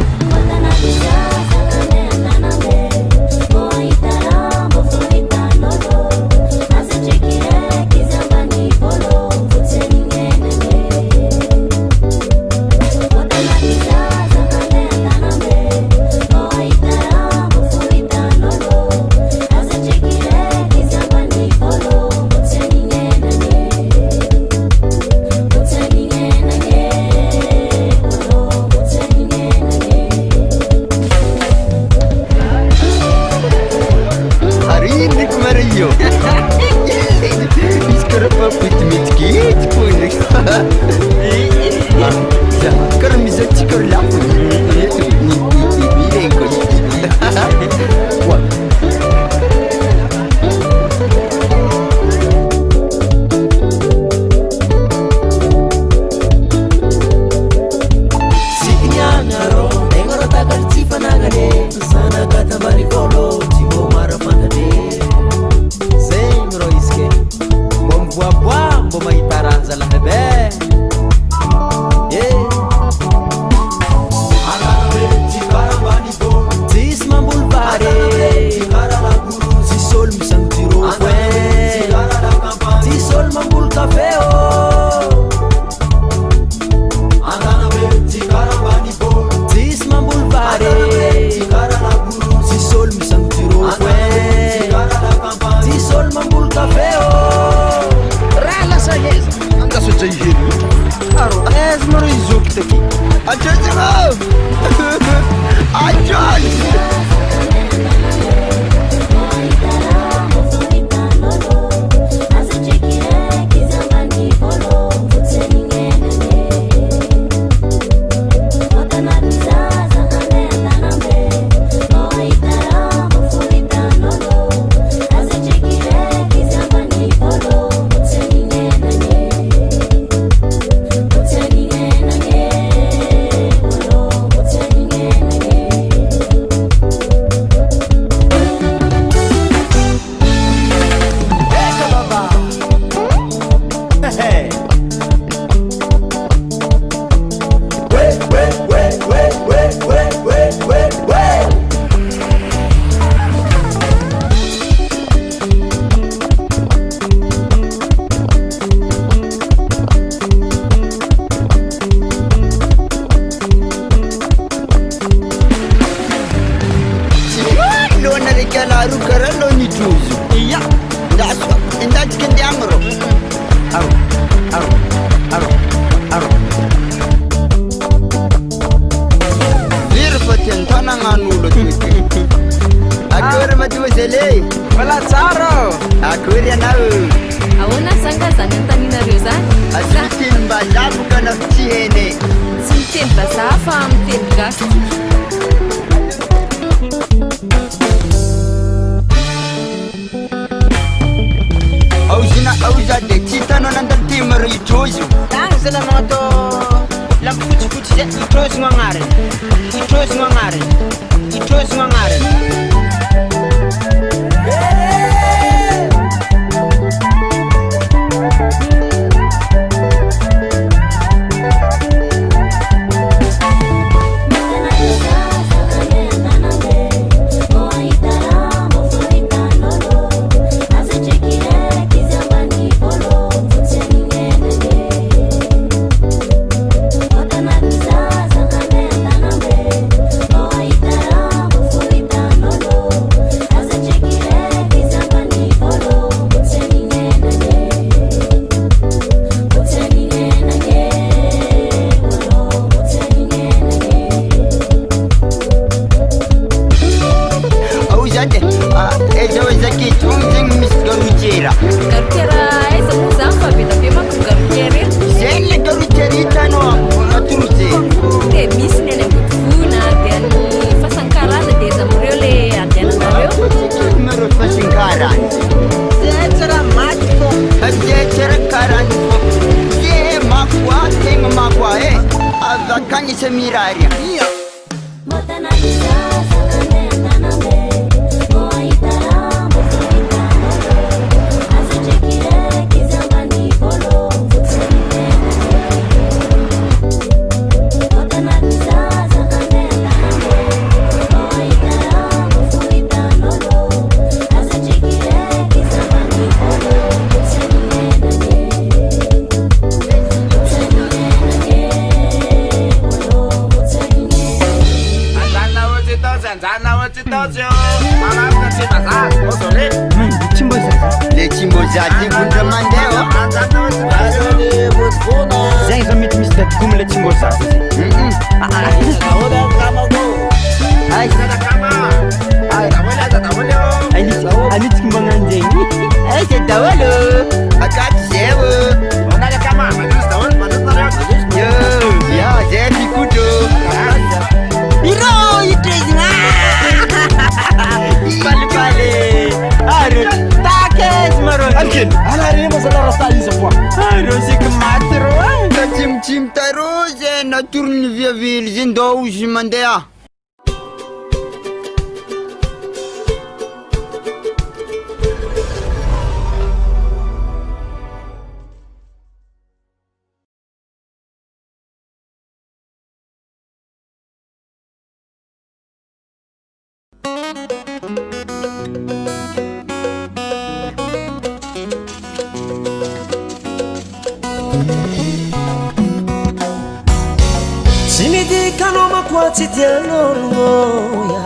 semiraria. Le Chimbozati contre Mandeo. Zay zo mety misy dadikomy le Chimbozati. Anitsika magnano zegny. C'est dawalo. Akati zewo. Yo, ya zay pikuto. Iro itrezina. Pale. Aro takes maro. Alkin, ala remo sa rasta isa po. Aro sik matro. Chim taroze na tourne via ville zindo uji mandea. Ti tiano luoia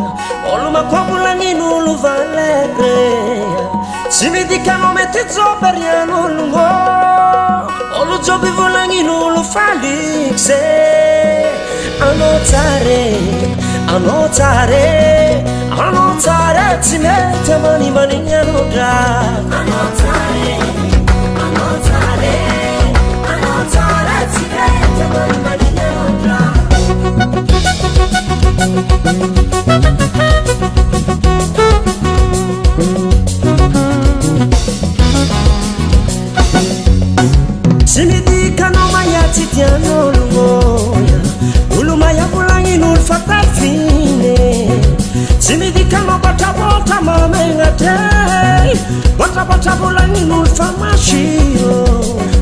olu makobula nginu lu valegre si mi dicano metti zoperiano lungo olu zobi volanginu lu falixe anotare ti mette mani manignano da anotare ti mette mani manignano da. Se mi dicano maiati tiano lungoia ulumaya bulangi nul fatal fine se mi dicano bata bota mamenga te bata bulangi nul famashio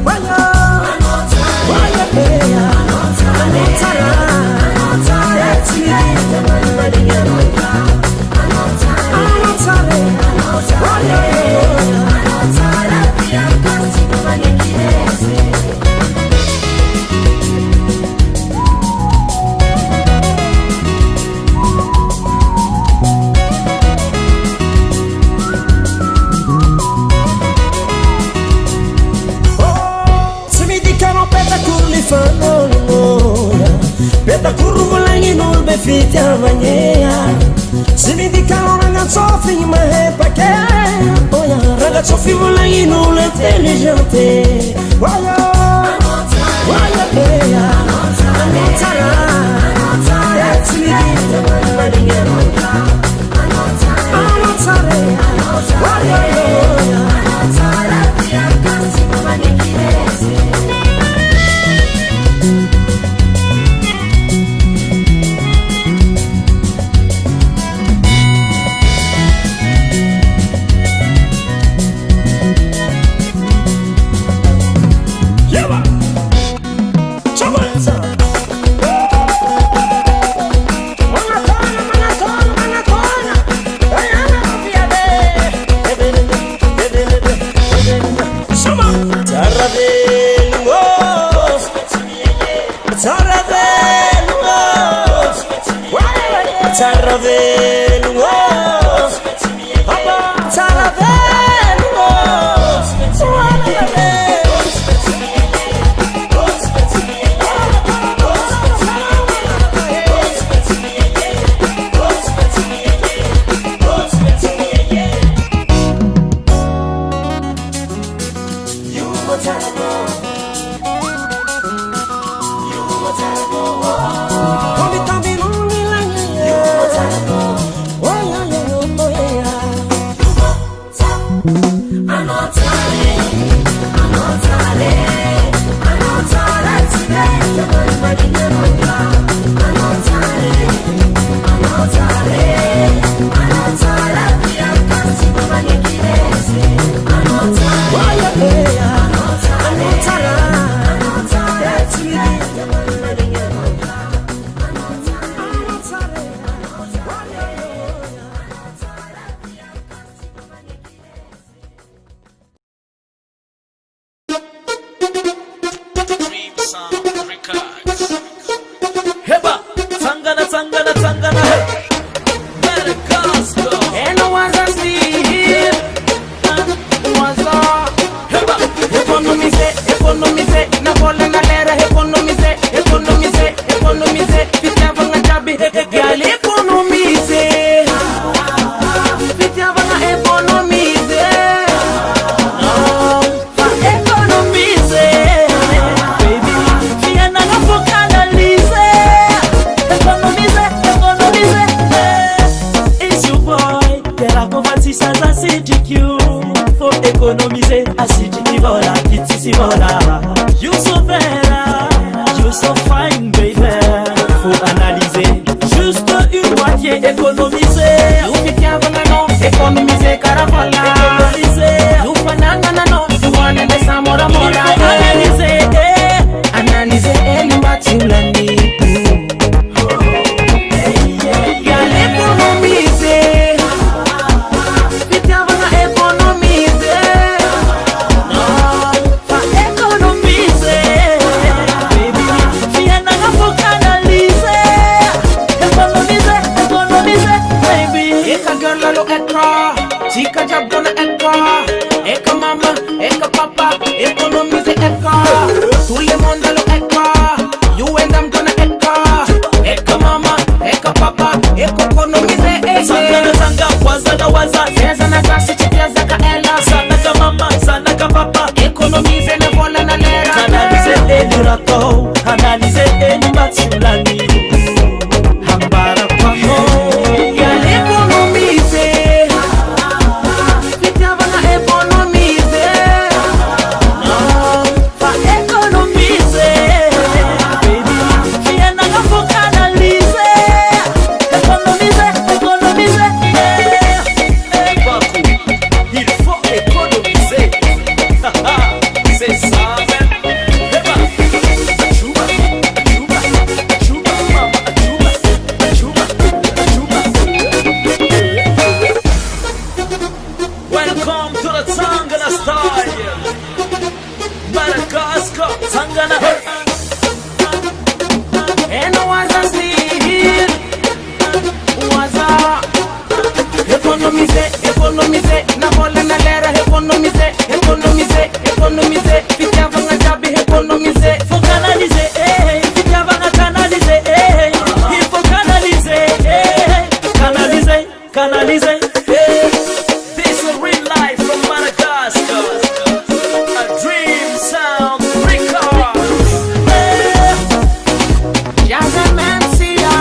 waya peya Peta curva lá em nube fita amanhã. Se me dicano ragazzo ma è perché Oya ragazzo fivo lá em nube inteligente. Oya peya anotara Heba, Tangana, Tangana, Tangana, Madagascar. And no one's a steal. Heba, economize, na bola na lera, economize, fitava na jabi, gal economize. Fitava na economize. Fa economize. Baby, fia na focalize. Economize. It's your boy, la poverty sans acidic you. Faut économiser, acidic voilà, kitty voilà. You so better, you so fine baby. Faut analyser, juste une moitié économiser. You fit ya non, économiser caravala. Économiser, you fanana non, you wanna be samora mora. Analyser, elle m'a tulani. Chica job gonna eka mama, eka papa, economize eka. Tout le monde lo eka, you and I'm gonna eka mama, eka papa, economize eka. Sanga sanga, waza, seza na kasi chitia zaka ela. Sana mama, sana papa, economize na vola na lera. Analyze eni rato, analyze eni matsulani. Hambara kwako, yale economize. Economize, na bola na lera, economize, fitava na jabi, economize, faut canaliser, fitava na canaliser, il faut canaliser, this is real life from Madagascar, a dream sound records, jazz and Mancia.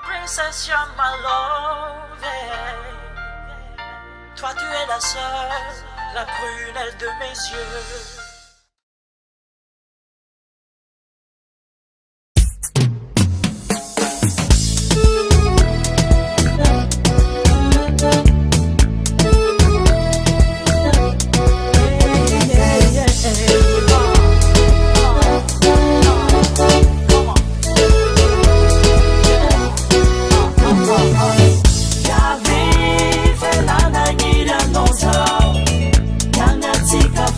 Princess, you're my love, yeah. Toi tu es la seule, la prunelle de mes yeux.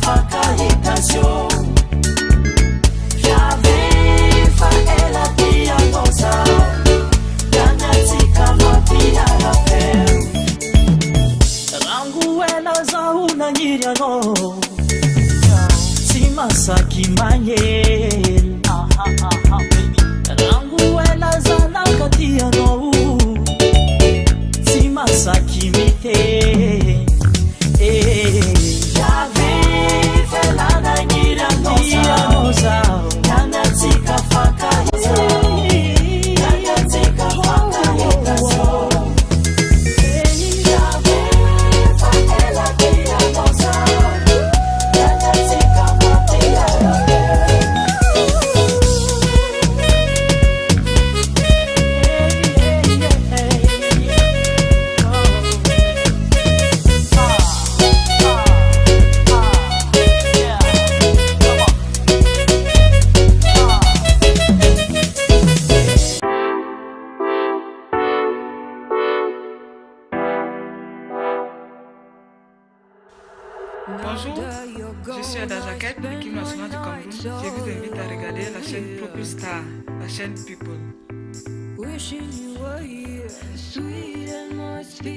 Faka suis Ada Jaquette, l'équipe nationale du Cameroun. Je vous invite à regarder la chaîne ProPlusStar, la chaîne People. Wishing you were here, sweet atmosphere.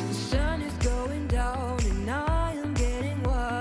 The sun is going down and I am getting wild.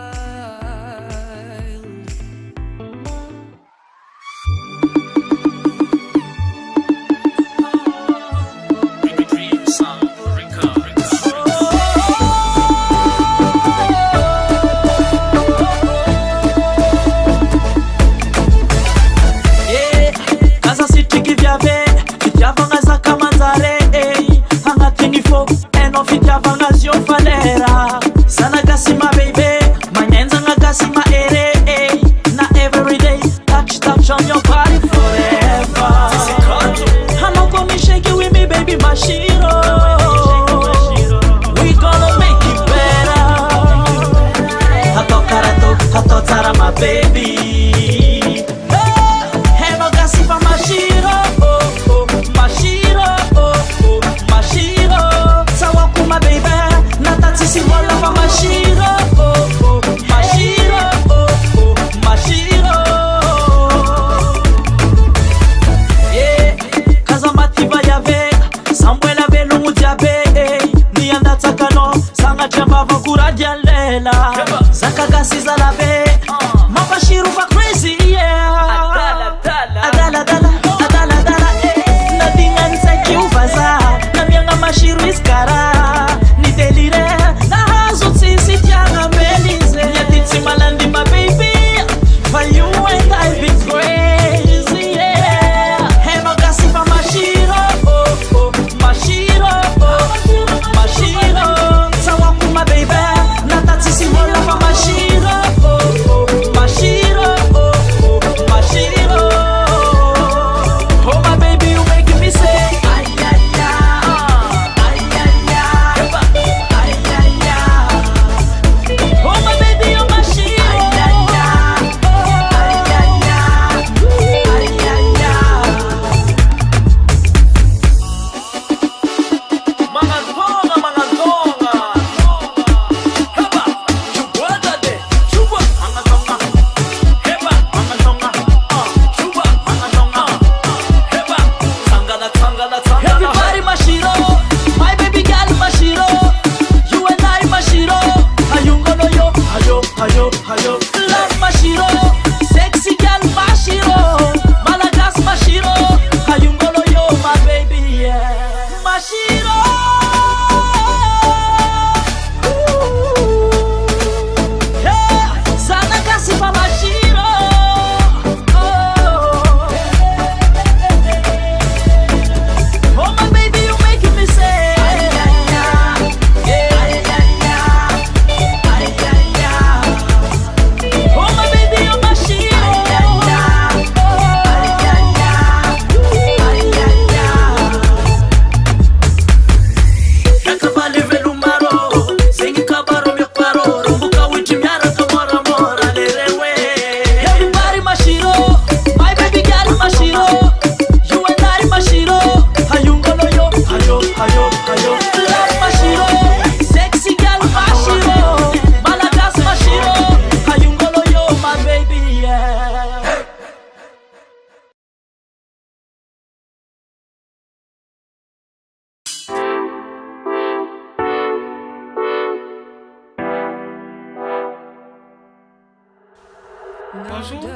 Bonjour,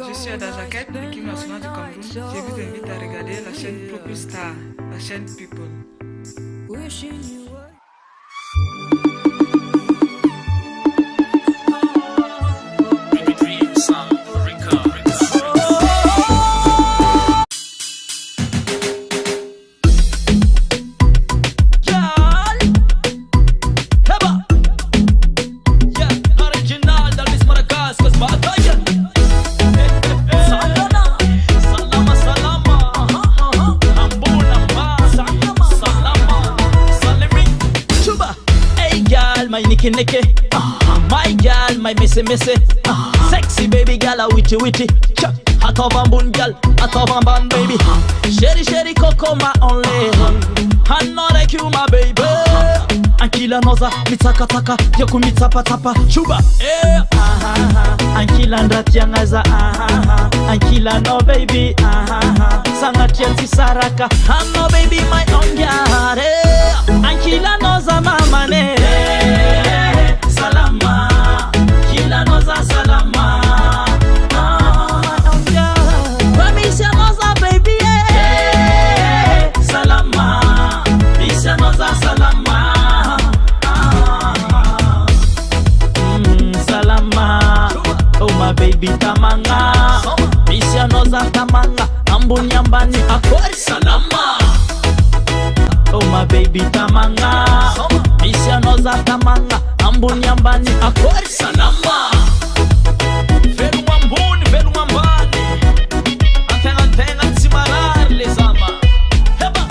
je suis Ada Jaquette, l'équipe nationale du Cameroun. Je vous invite à regarder la chaîne ProPlusStar, la chaîne People. Neke, my girl, my missy, sexy baby girl, a witty. Atovan bun gal, atovan ban baby. Sherry sherry coco my only. Like you my baby. Ankila noza mitaka taka yoku mitapa tapa chuba Ankila ndratiangaza Ankila no baby Sanga tienti saraka no baby my own yare Ankila noza mama ne Salama Ankila noza salama Permission noza baby Salama Salama Salama Oh my baby tamanga Misha noza tamanga Ambunyambani akori salama Oh my baby tamanga Misha noza tamanga Ambunyambani akori salama Velu mambuni, velu mambani Antenga tsimarar les amas Heba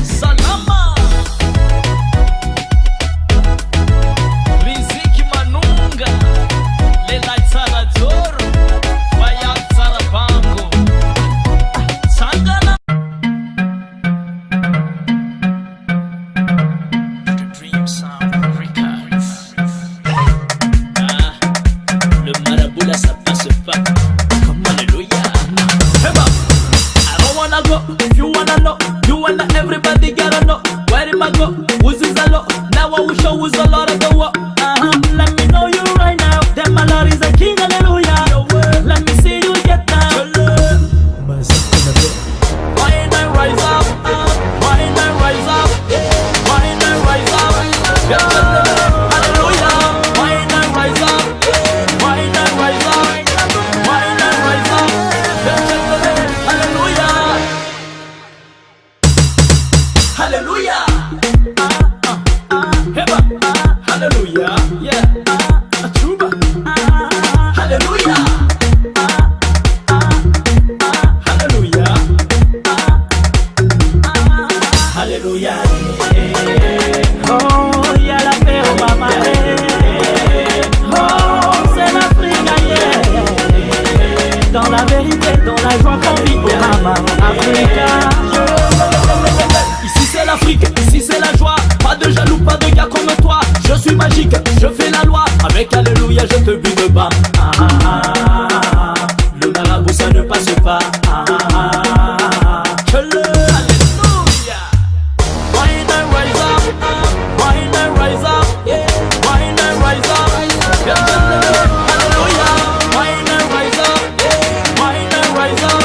Salama everybody gotta know where it might go. Who's is a lot? Now I will show who's a lot of the work. Let me know you right now. That my Lord is a king, hallelujah. Let me see you get down. Why not rise up? Why not rise up? Why not rise up? Hallelujah. Why not rise up? Why not rise up? Why not rise up? Hallelujah. Hallelujah. Hallelujah. Yeah. Chuba. Hallelujah. Hallelujah. Hallelujah. Oh, y'a la paix au mama. Oh, c'est l'Afrique, yeah. Dans la vérité, dans la joie qu'on vit au mama. Africa. Ici c'est l'Afrique, ici c'est la joie. Pas de jaloux, pas de gars comme toi. Je suis magique, je fais la loi. Avec Alléluia, je te bute de bas. Le marabout, ça ne passe pas. Que le Alléluia. Why not rise up? Why not rise up? Yeah. Why not rise up? Alléluia. Why not rise up? Yeah. Why not rise up?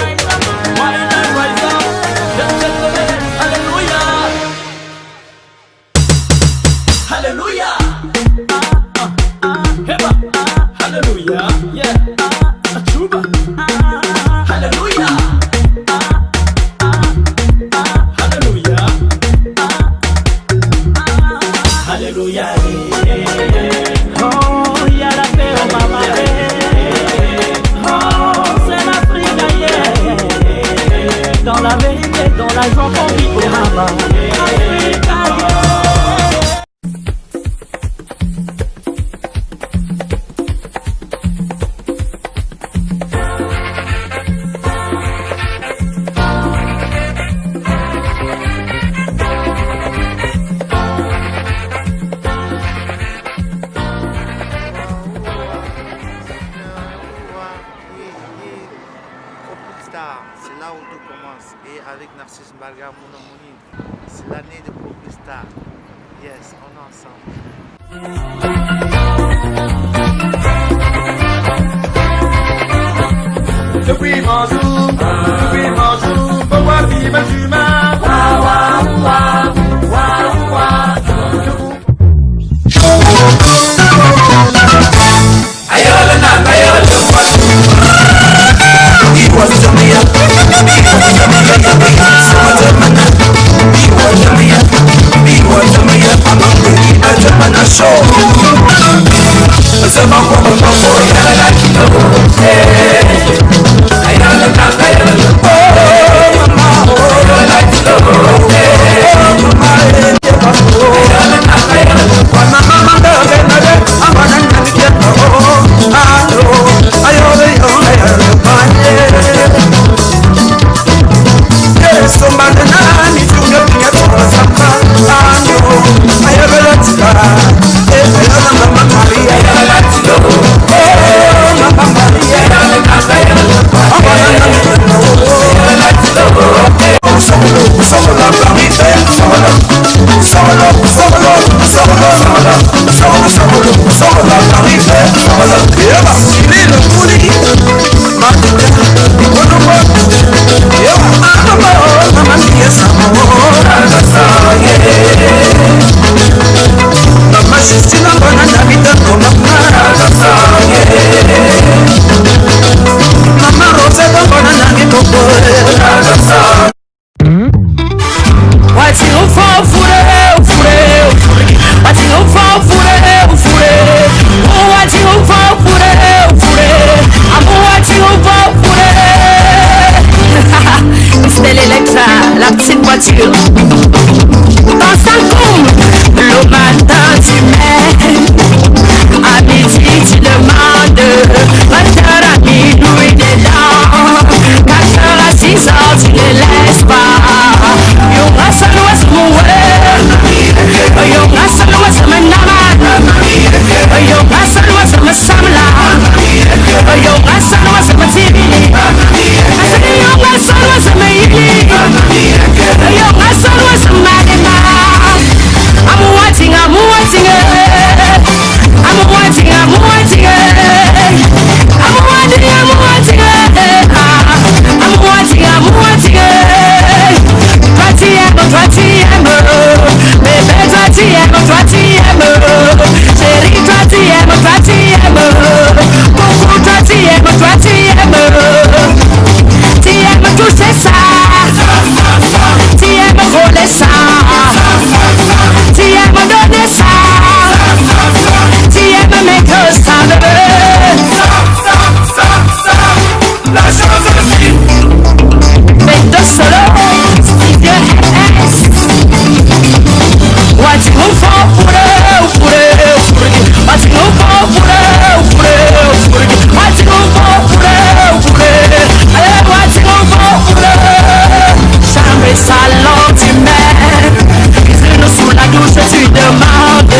Why not rise up? Alléluia. Hallelujah. Heba. Hallelujah. Yeah. Chuba. Hallelujah. Hallelujah. Hallelujah. Oh, y'a la paix au mama. Oh, c'est l'Afrique, yeah. Dans la vérité, dans la joie qu'on vit au mama. Africa, yeah. C'est là où tout commence. Et avec Narcisse Mbarga, mon homonyme, c'est l'année de Popstar. Yes, on est ensemble. Depuis bonjour, pour voir vivre l'humain. Hey, la chose aussi. Mais de solo, Studio S. What you move for, what you move for, what you move for, jamais salon d'humain. Cuisine sous la douche, tu demandes.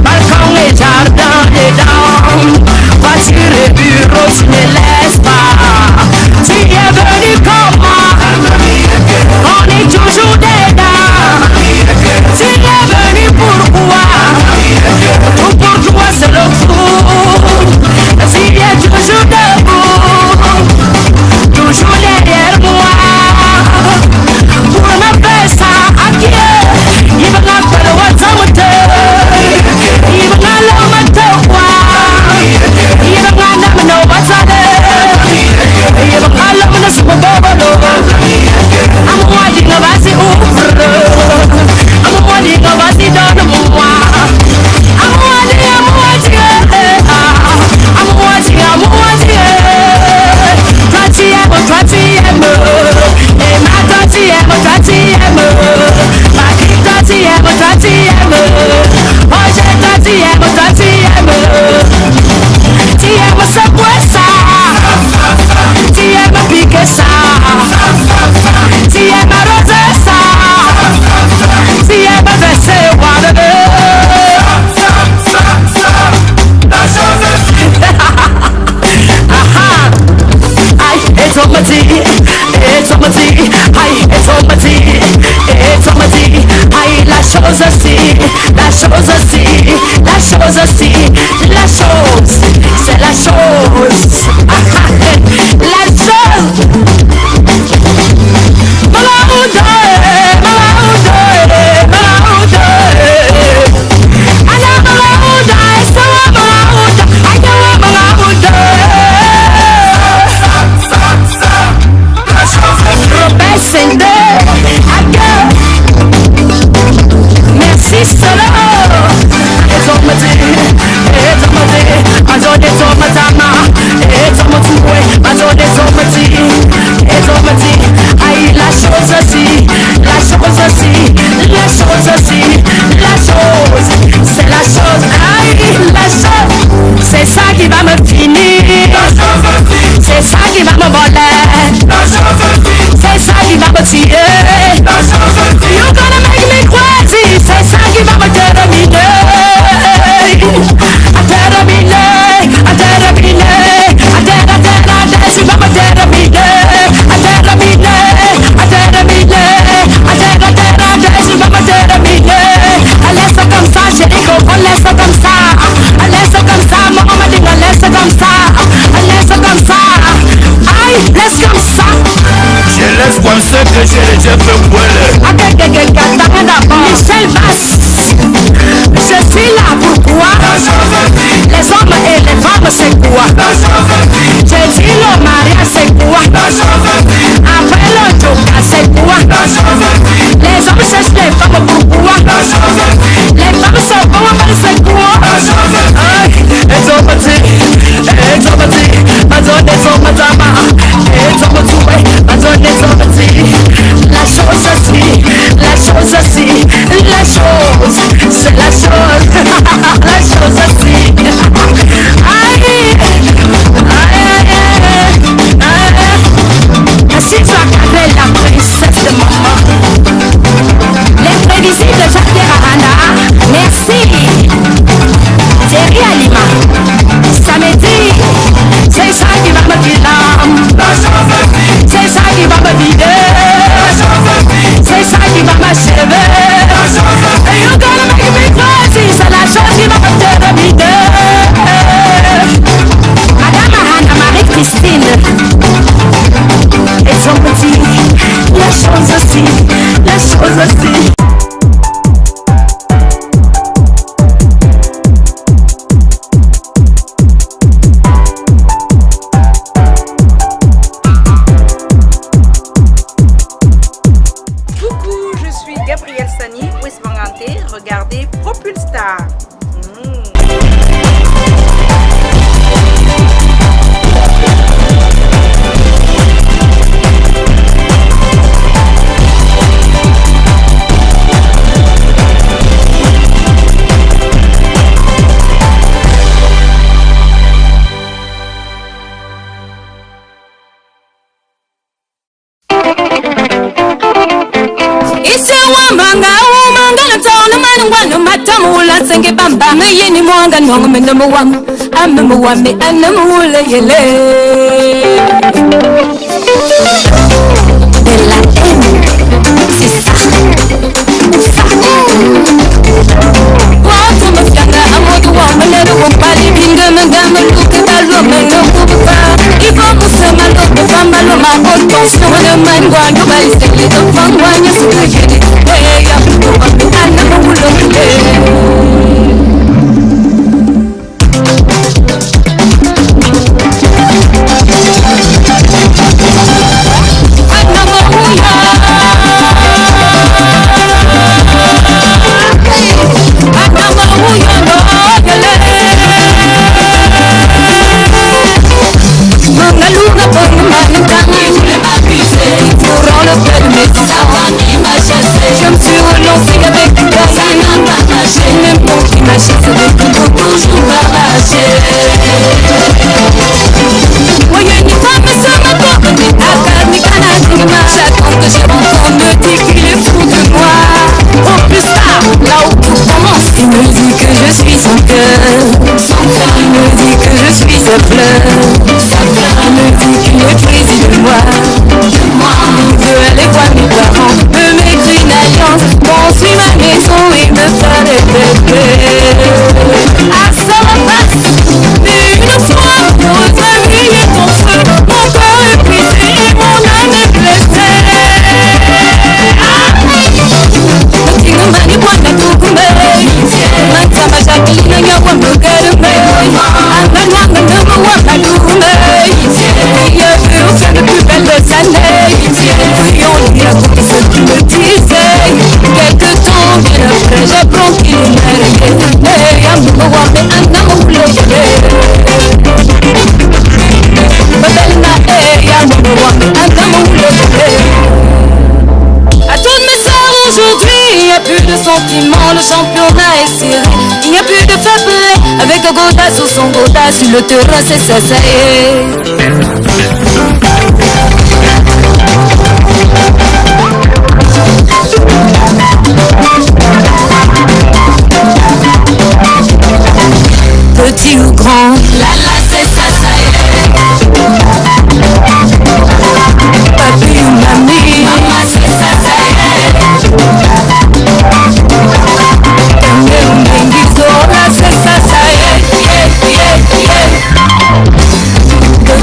Balcon et jardin et dames. Voiture et bureau, tu ne laisses pas. Tu es venu comme moi. On est toujours des dames. Tu es venu pourquoi? Tout pour toi c'est le fou. Tu es toujours debout. Toujours derrière moi. Pour me faire ça à Dieu. Il va pas le watch. Il va pas le matoa. Il va pas le no watch. Il va pas le no super bobolo. I'm waiting a vasi ouvre. I'm waiting a vasi donne-moi. I'm waiting. Toi tu aimes. Et ma toi tu aimes. Ma qui toi tu aimes. Oh j'ai toi tu aimes. Tu aimes ce poisson. Tu aimes piquer ça. Tu aimes arroser ça. Tu aimes verser water. La chose it's on my tea, it's on my tea, aïe, it's on my tea, it's on my tea, aïe, la chose aussi, la chose aussi, la chose aussi, la chose, c'est la chose, la chose. Malaude, Anna malaude, sawa malaude, ayawa malaude. Merci solo. It's on my day, it's on my day. I don't it's on my time. It's on my two-way. I don't it's on my tea. It's on my tea. Aïe, la chose aussi, la chose aussi, la chose aussi, la chose. C'est la chose, aïe, la chose. C'est ça qui va me finir. C'est ça qui va me voler. C'est ça qui va me tuer. You're gonna make me crazy. C'est ça qui va me terminer. Tu vas me terminer. Tu vas me terminer. Laisse comme ça, chérie, on laisse comme ça. Laisse comme ça, maman m'a dit laisse comme ça. Laisse comme ça. Aïe, laisse comme ça. je laisse comme ça que j'ai déjà fait brûler. Michel Bass, je suis là pourquoi? Les hommes et les femmes c'est quoi? J'ai dit le mariage c'est quoi? Après le joker c'est quoi? Les hommes cherchent les femmes pourquoi? Les femmes sont bonnes c'est quoi? It's over ma zone est over it's over to way, ma zone est over la chose aussi, la chose aussi, la chose, c'est la chose, la chose aussi. Si tu as gardé la princesse de maman, les prévisibles de Jacques Arana, merci. Thierry Alima, samedi, c'est ça qui va me vider l'âme. C'est ça qui va me vider. C'est ça qui va m'achever. Et you're gonna make me crazy. C'est la chose qui va me terminer. Madame Anna Marie-Christine, et son petit, la chose aussi, la chose aussi. sewa manga umanga na tona manu wanu matamu la senge bamba ngiyeni mwanga nongo menomo wam amamu wame anamu ule yele de la haine c'est ça Watu mafyanga amodu wa maleru wa pali binga mangama luke talo meno kubuka Ivo musema lope famba lo ma otos no wana mangwa no bali sekle to fangwa nya suka yene Hey ya mtu wa mi anamu ulo Je me suis relancée avec du gaz, ça n'a pas marché. Même mon qui marchait, ça veut toujours pas marcher. Voyez une femme, ça m'a pas donné à Carmi Canadima. J'attends que je rentre, me dit qu'il est fou de moi. Au plus tard, là où tout commence, il me dit que je suis son cœur. Il me dit que je suis sa fleur. Il me dit qu'il est plaisir de moi. Il veut aller voir mes parents, me mettre une alliance, construire ma maison et me faire des bébés. Ah ça va passer, mais une fois pour réveiller ton feu, mon corps est brisé et mon âme est blessée. Tinga mani bwana tukume, manta mashakili na wambo karume, anga nwanga nama wakalume. Il a vu au sein de plus belles années. Oui, on lui raconte ce qu'il me disait. Quelque temps bien après, j'apprends qu'il est marié. Hey, amour, mais un amour léger. Babelna, hey, amour, mais un amour léger. À toutes mes soeurs aujourd'hui, il n'y a plus de sentiments, le championnat est serré. Il n'y a plus de fair play, avec un goda sous son goda sur le terrain, c'est ça, ça y est. Petit ou grand, la c'est ça, ça y est. Papi ou mamie, maman c'est ça, ça y est. Kame ou mengizo, la c'est ça, ça y est. Yeah, yeah, yeah.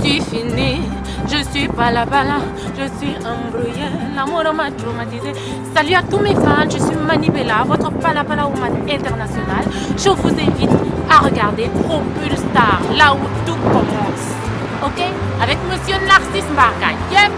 suis finie. Je suis pas là, je suis embrouillée. L'amour m'a traumatisée. Salut à tous mes fans, je suis Manibella, votre Palapala Woman internationale. Je vous invite à regarder Propulstar, là où tout commence. Ok? Avec Monsieur Narcisse Mbarka. Yep!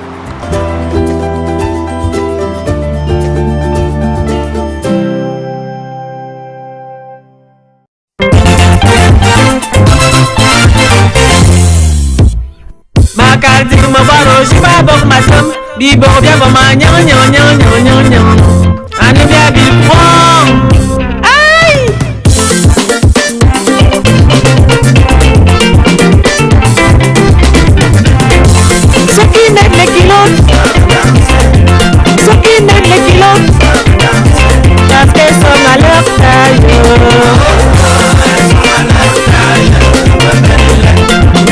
Makardi mabaro shiba bok masam bibo bia bama nyan nyan nyan nyan nyan nyan ane bia bi prend aïe ce qui met les kilos parce qu'elles sont à leur taille.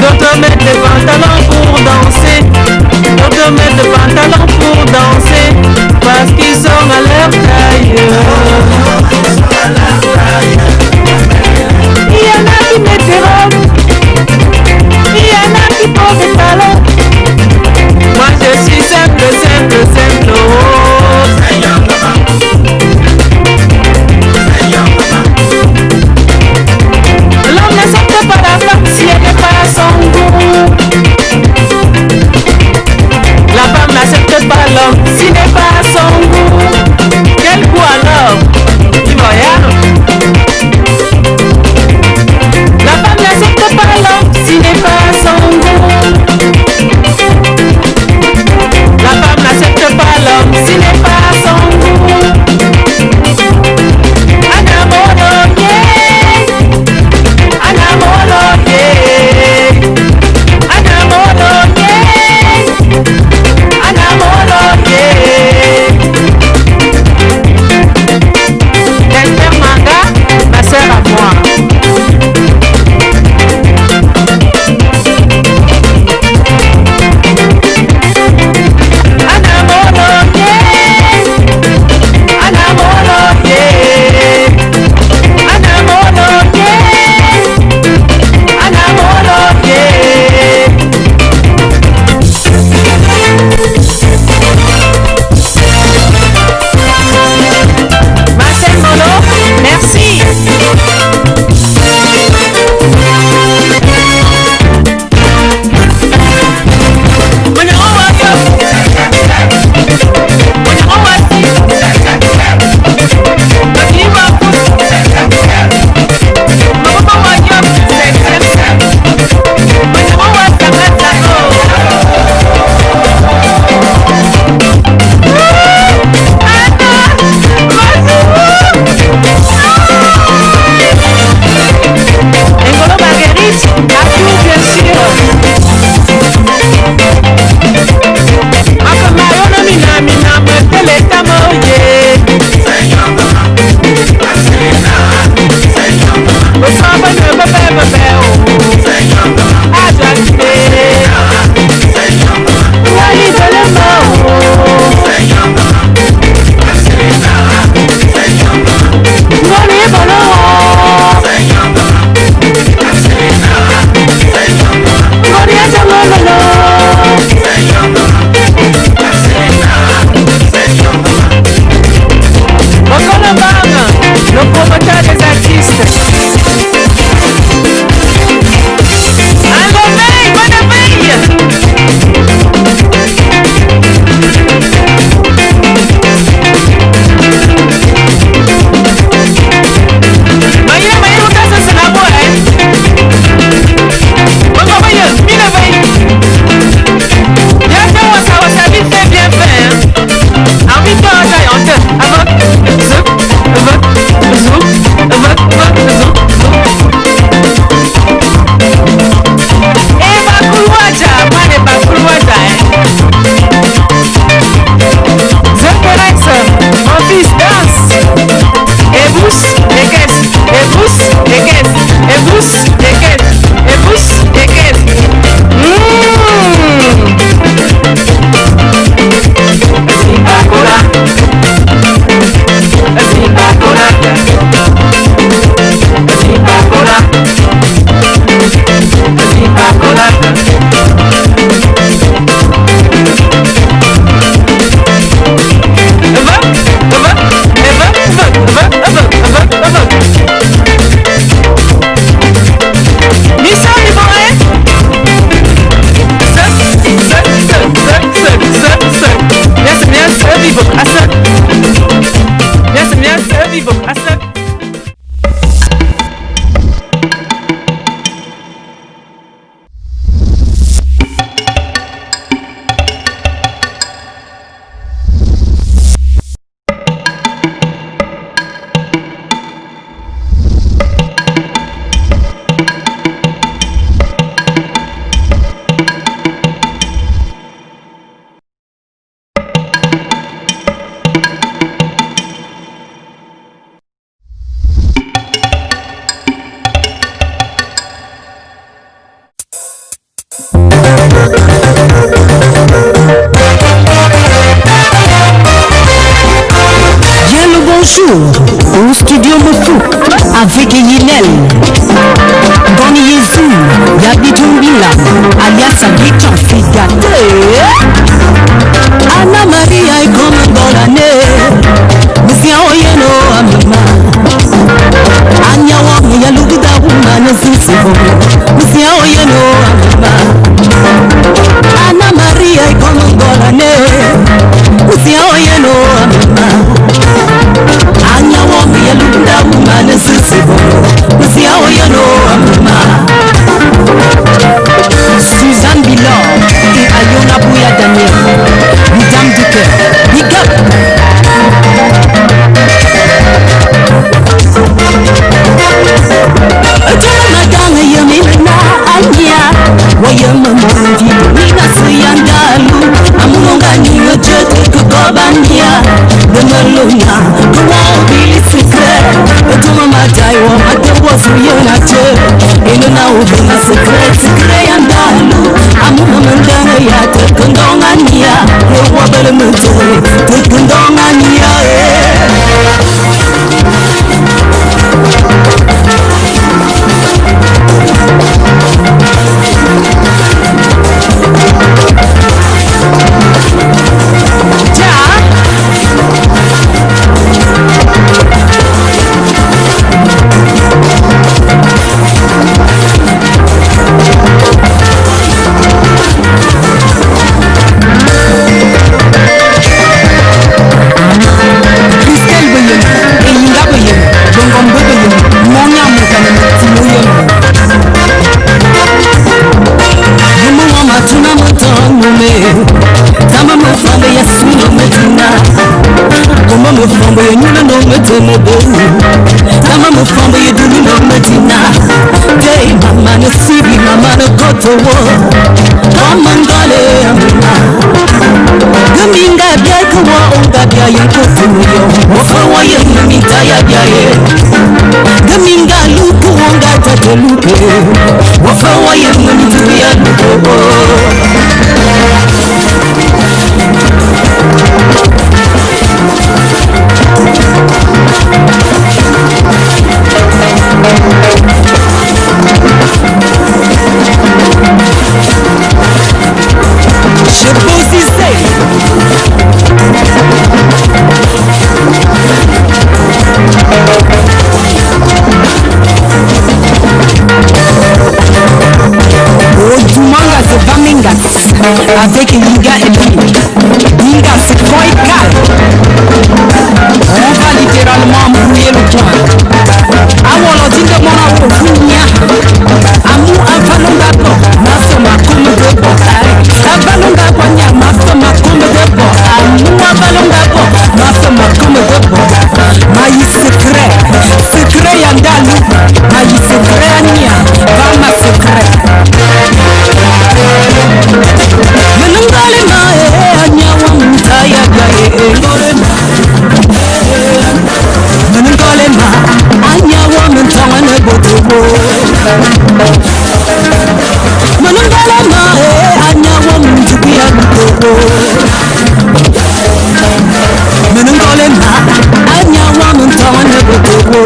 D'autres mettent des pantalons pour danser. D'autres mettent des pantalons pour danser parce qu'ils sont à leur taille. Bien le bonjour au studio Moufou avec Yinel, Goni Yezu, Yabi Djumbila, alias Abidjan Figate. Anna Maria est comme dans l'année, Monsieur Oyeno Amama. Anya Wang Yalugida Woman Sisivo, Monsieur Oyeno Amama. Anna Maria est comme dans l'année, Monsieur Oyeno Amama. Anya Wang Yalugida Woman Sisivo, Monsieur Oyeno Amama. Suzanne Bilor et Ayona Bouya Daniel, Madame du cœur, big up. Madame Yamina Anya, Wayama Mondi, Nina Suyandalu, Amunga Nino Jet, Kobania, the Maluna, the wall be secret, the Tuma Taiwan, the was Riona, in an hour, the secret, Yandalu, Amunga Yata, Kondongania, the Wabel Mutu, the Kondongania. Avec Liga et lui. Liga, c'est quoi égal? On va littéralement mouiller le coin. Awolo dinde mona wo funya. Amu avalonga ko, maso makume de bo. Avalonga ko nya, maso makume de bo. Amu avalonga ko, maso makume de bo. Maïs secret, secret yandalu. Maïs secret anya, vama secret. Menungale mae anyawa mutaya gae ngorema. Menungale ma anyawa mutawana botobo. Menungale mae anyawa mutubia botobo. Menungale ma anyawa mutawana botobo.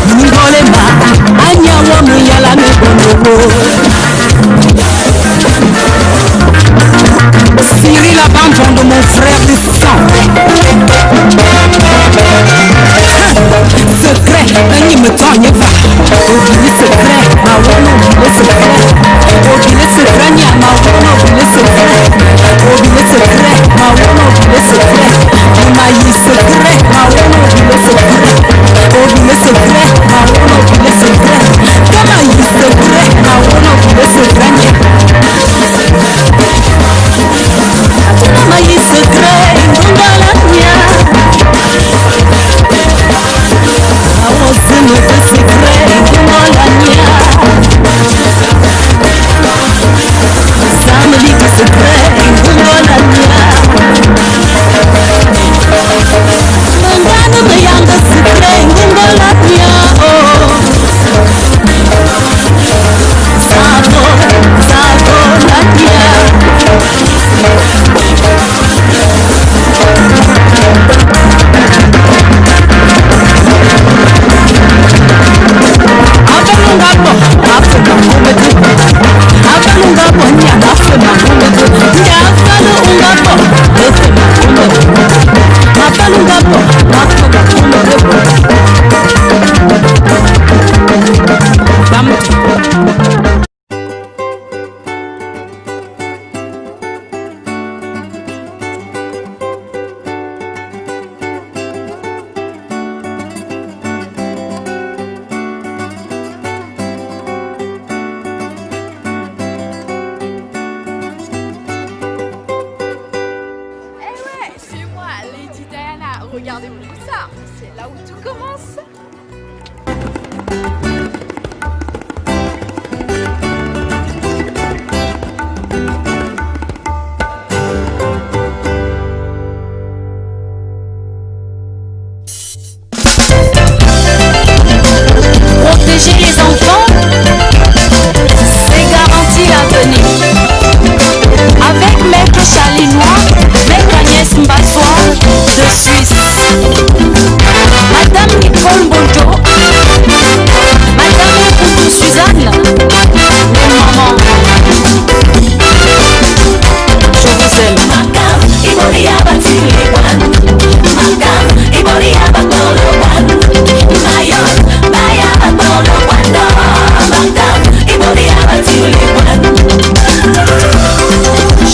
Menungale ma anyawa muyala me botobo. Cyril abandon de mon frère de sang. Secret, un me togne va. Oubliez secret, ma wono oubliez secret. Oubliez secret, nia ma wono oubliez secret. Oubliez secret, ma wono oubliez secret. Maïs secret, ma wono oubliez secret. Oubliez secret, ma wono oubliez secret. Maïs secret, ma wono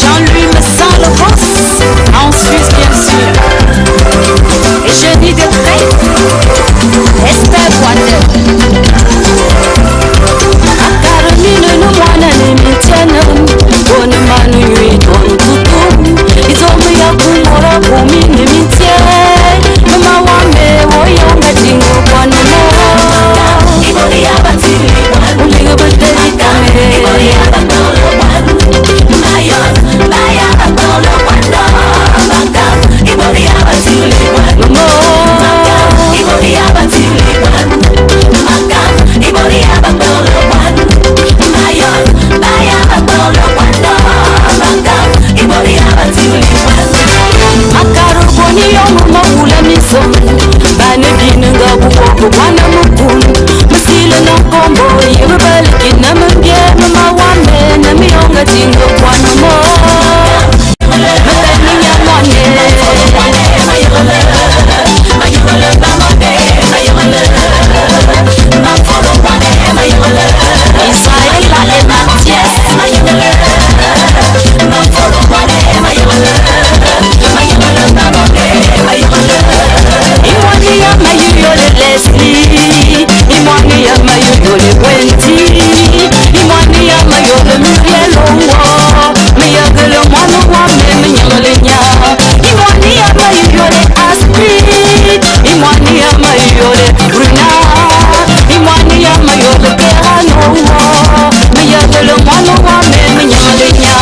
Jean-Louis me sent le boss, en Suisse bien sûr. Et je dis de près, Esther Water. A Caroline no mwana nimetiana, Bwana manu yuitwa mtutu. Izomu ya kumora kumi nimitie, Mama wame woyonga jingo Bwana mo. Ibori ya batili Bwana, Uliga bateli kame. Ibori ya batolo Bwana, Mayon, Maya batolo Bwana. Maka, Ibori ya batili Bwana, Maka, Ibori ya batili Bwana. Maka, Ibori ya batolo Bwana. Mayon, Maya batolo Bwana. Maka, Ibori ya batili Bwana. Makaro koni yomu mawula misomu, Bane binenga bukoko Bwana mukunu. Masile na kombo yebebele kina mbye. Mama wame na miyonga jingo Bwana mo. Mabeni ya mwane Isaela et Mathias Imwani ya mayu yole Leslie, Imwani ya mayu yole Wendy, Imwani ya mayu yole Muriel Owo, Miyagele mwanu wame minyole nya. Imwani ya mayu yole Astrid, Imwani ya mayu yole Bruna, Imwani ya mayu yole Kerano Owo, Miyagele mwanu wame minyole nya.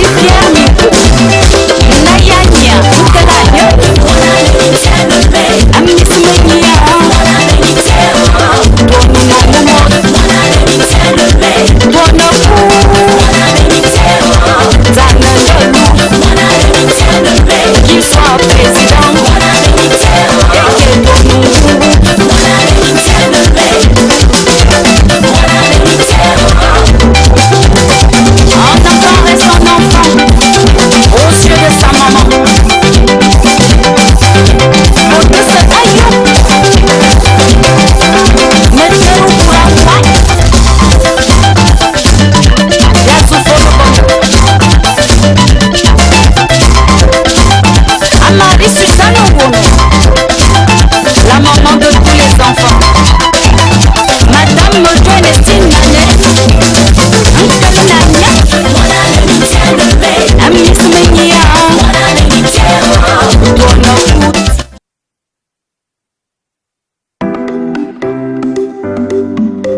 Gabriel et Nathalie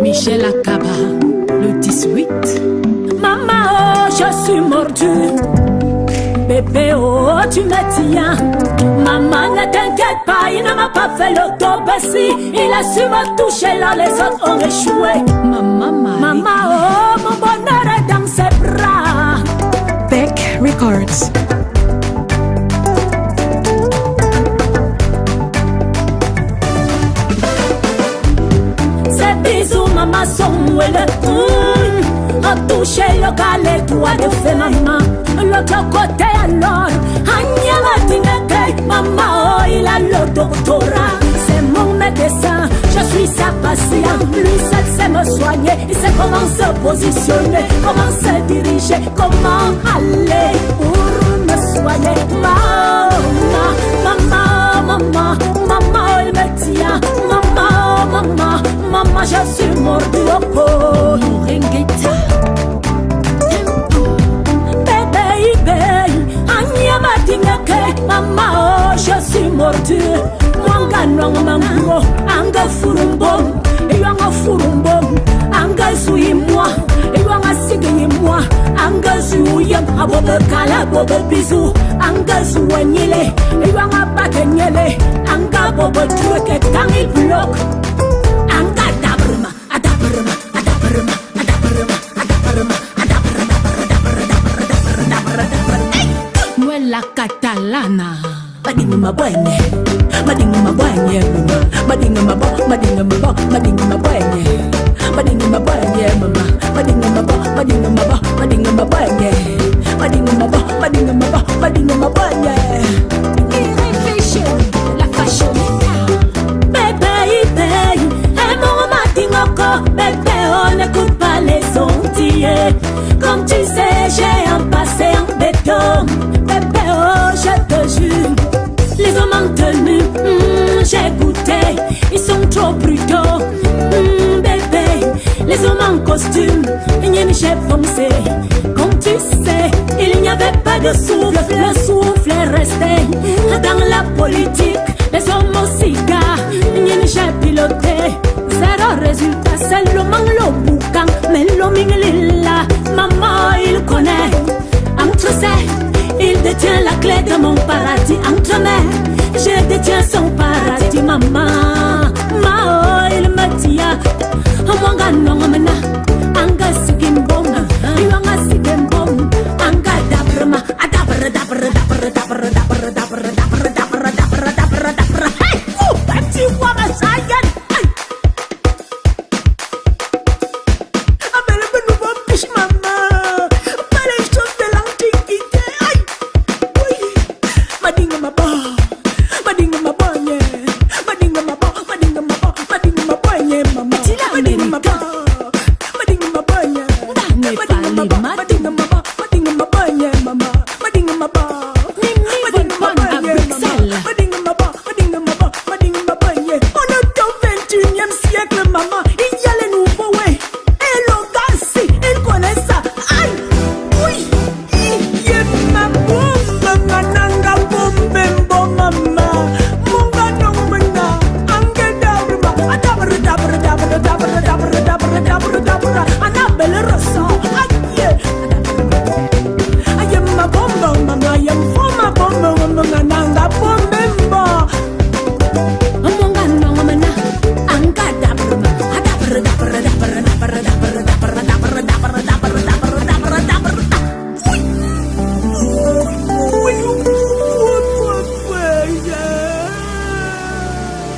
Michel Akaba, le 18. Maman, oh, je suis mordue. Bébé, oh, tu me tiens. Maman, ne t'inquiète pas, il ne m'a pas fait l'autobessie. Il a su me toucher là, les autres ont échoué. Maman, oh, mon bonheur est dans ses bras. Beck Records. Ces bisous, maman, sont moelleux. A touché le galet, toi de fait, maman. L'autre côté alors, Agnella Tineke, maman, oh, il a le doctorat. C'est mon médecin, je suis sa patiente. Lui seul sait me soigner, il sait comment se positionner, comment se diriger, comment aller pour me soigner. Maman, maman, maman, maman, il me tient. Maman, maman, maman, je suis mordue au pot. Maman, oh, je suis mordue. Mon ganon, maman, bobo bizu anga suwanyele iwanga bakenyele anga bobo truke tangi block anga dabrma adabrma adabrma adabrma adabrma Muela catalana madinga mabwenye madinga mabwenye madinga mabo madinga mabo madinga mabwenye madinga mabwenye mama madinga mabo madinga mabo madinga mabwenye madinga mabo madinga mabo madinga mabwenye Irréfléchir, la fashionista bébé et mon madinga ko bébé on n'écoute pas les Antillais comme tu sais j'ai un passé en béton bébé oh je te jure les hommes en tenue, j'ai goûté, ils sont trop brutaux, bébé. Les hommes en costume, il n'y a ni j'ai pensé. Comme tu sais, il n'y avait pas de souffle, le souffle est resté. Dans la politique, les hommes au cigare, il n'y a ni j'ai piloté. Zéro résultat, c'est le manque le boucan, mais l'homme il est là. Maman, il connaît, entre ses. Il détient la clé de mon paradis entre mes. Je détiens son paradis, maman. Mao, il me tient. Mwanga nongomena, anga sigimbom, iwanga sigimbom, anga dabrma, adabra dabra dabra dabra dabra dabra dabra dabra dabra dabra dabra. Hey, oh, petit wama sayan. Hey. Amele benubo pish mama, pas les choses de l'antiquité. Madinga mabo, madinga mabonye, madinga mabo, madinga mabo, madinga mabonye, mama. Madinga mabo, madinga mabonye, madinga mabo, madinga mabo, madinga mabonye, mama. Madinga mabo, madinga mabonye, mama. Madinga mabo, madinga mabo, madinga mabonye. On est au 21e siècle, maman. Il y a les nouveaux ouais. Et le gars, si, il connaît ça. Aïe, oui, il y a ma bombe, mananga.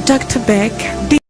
Dr. Beck.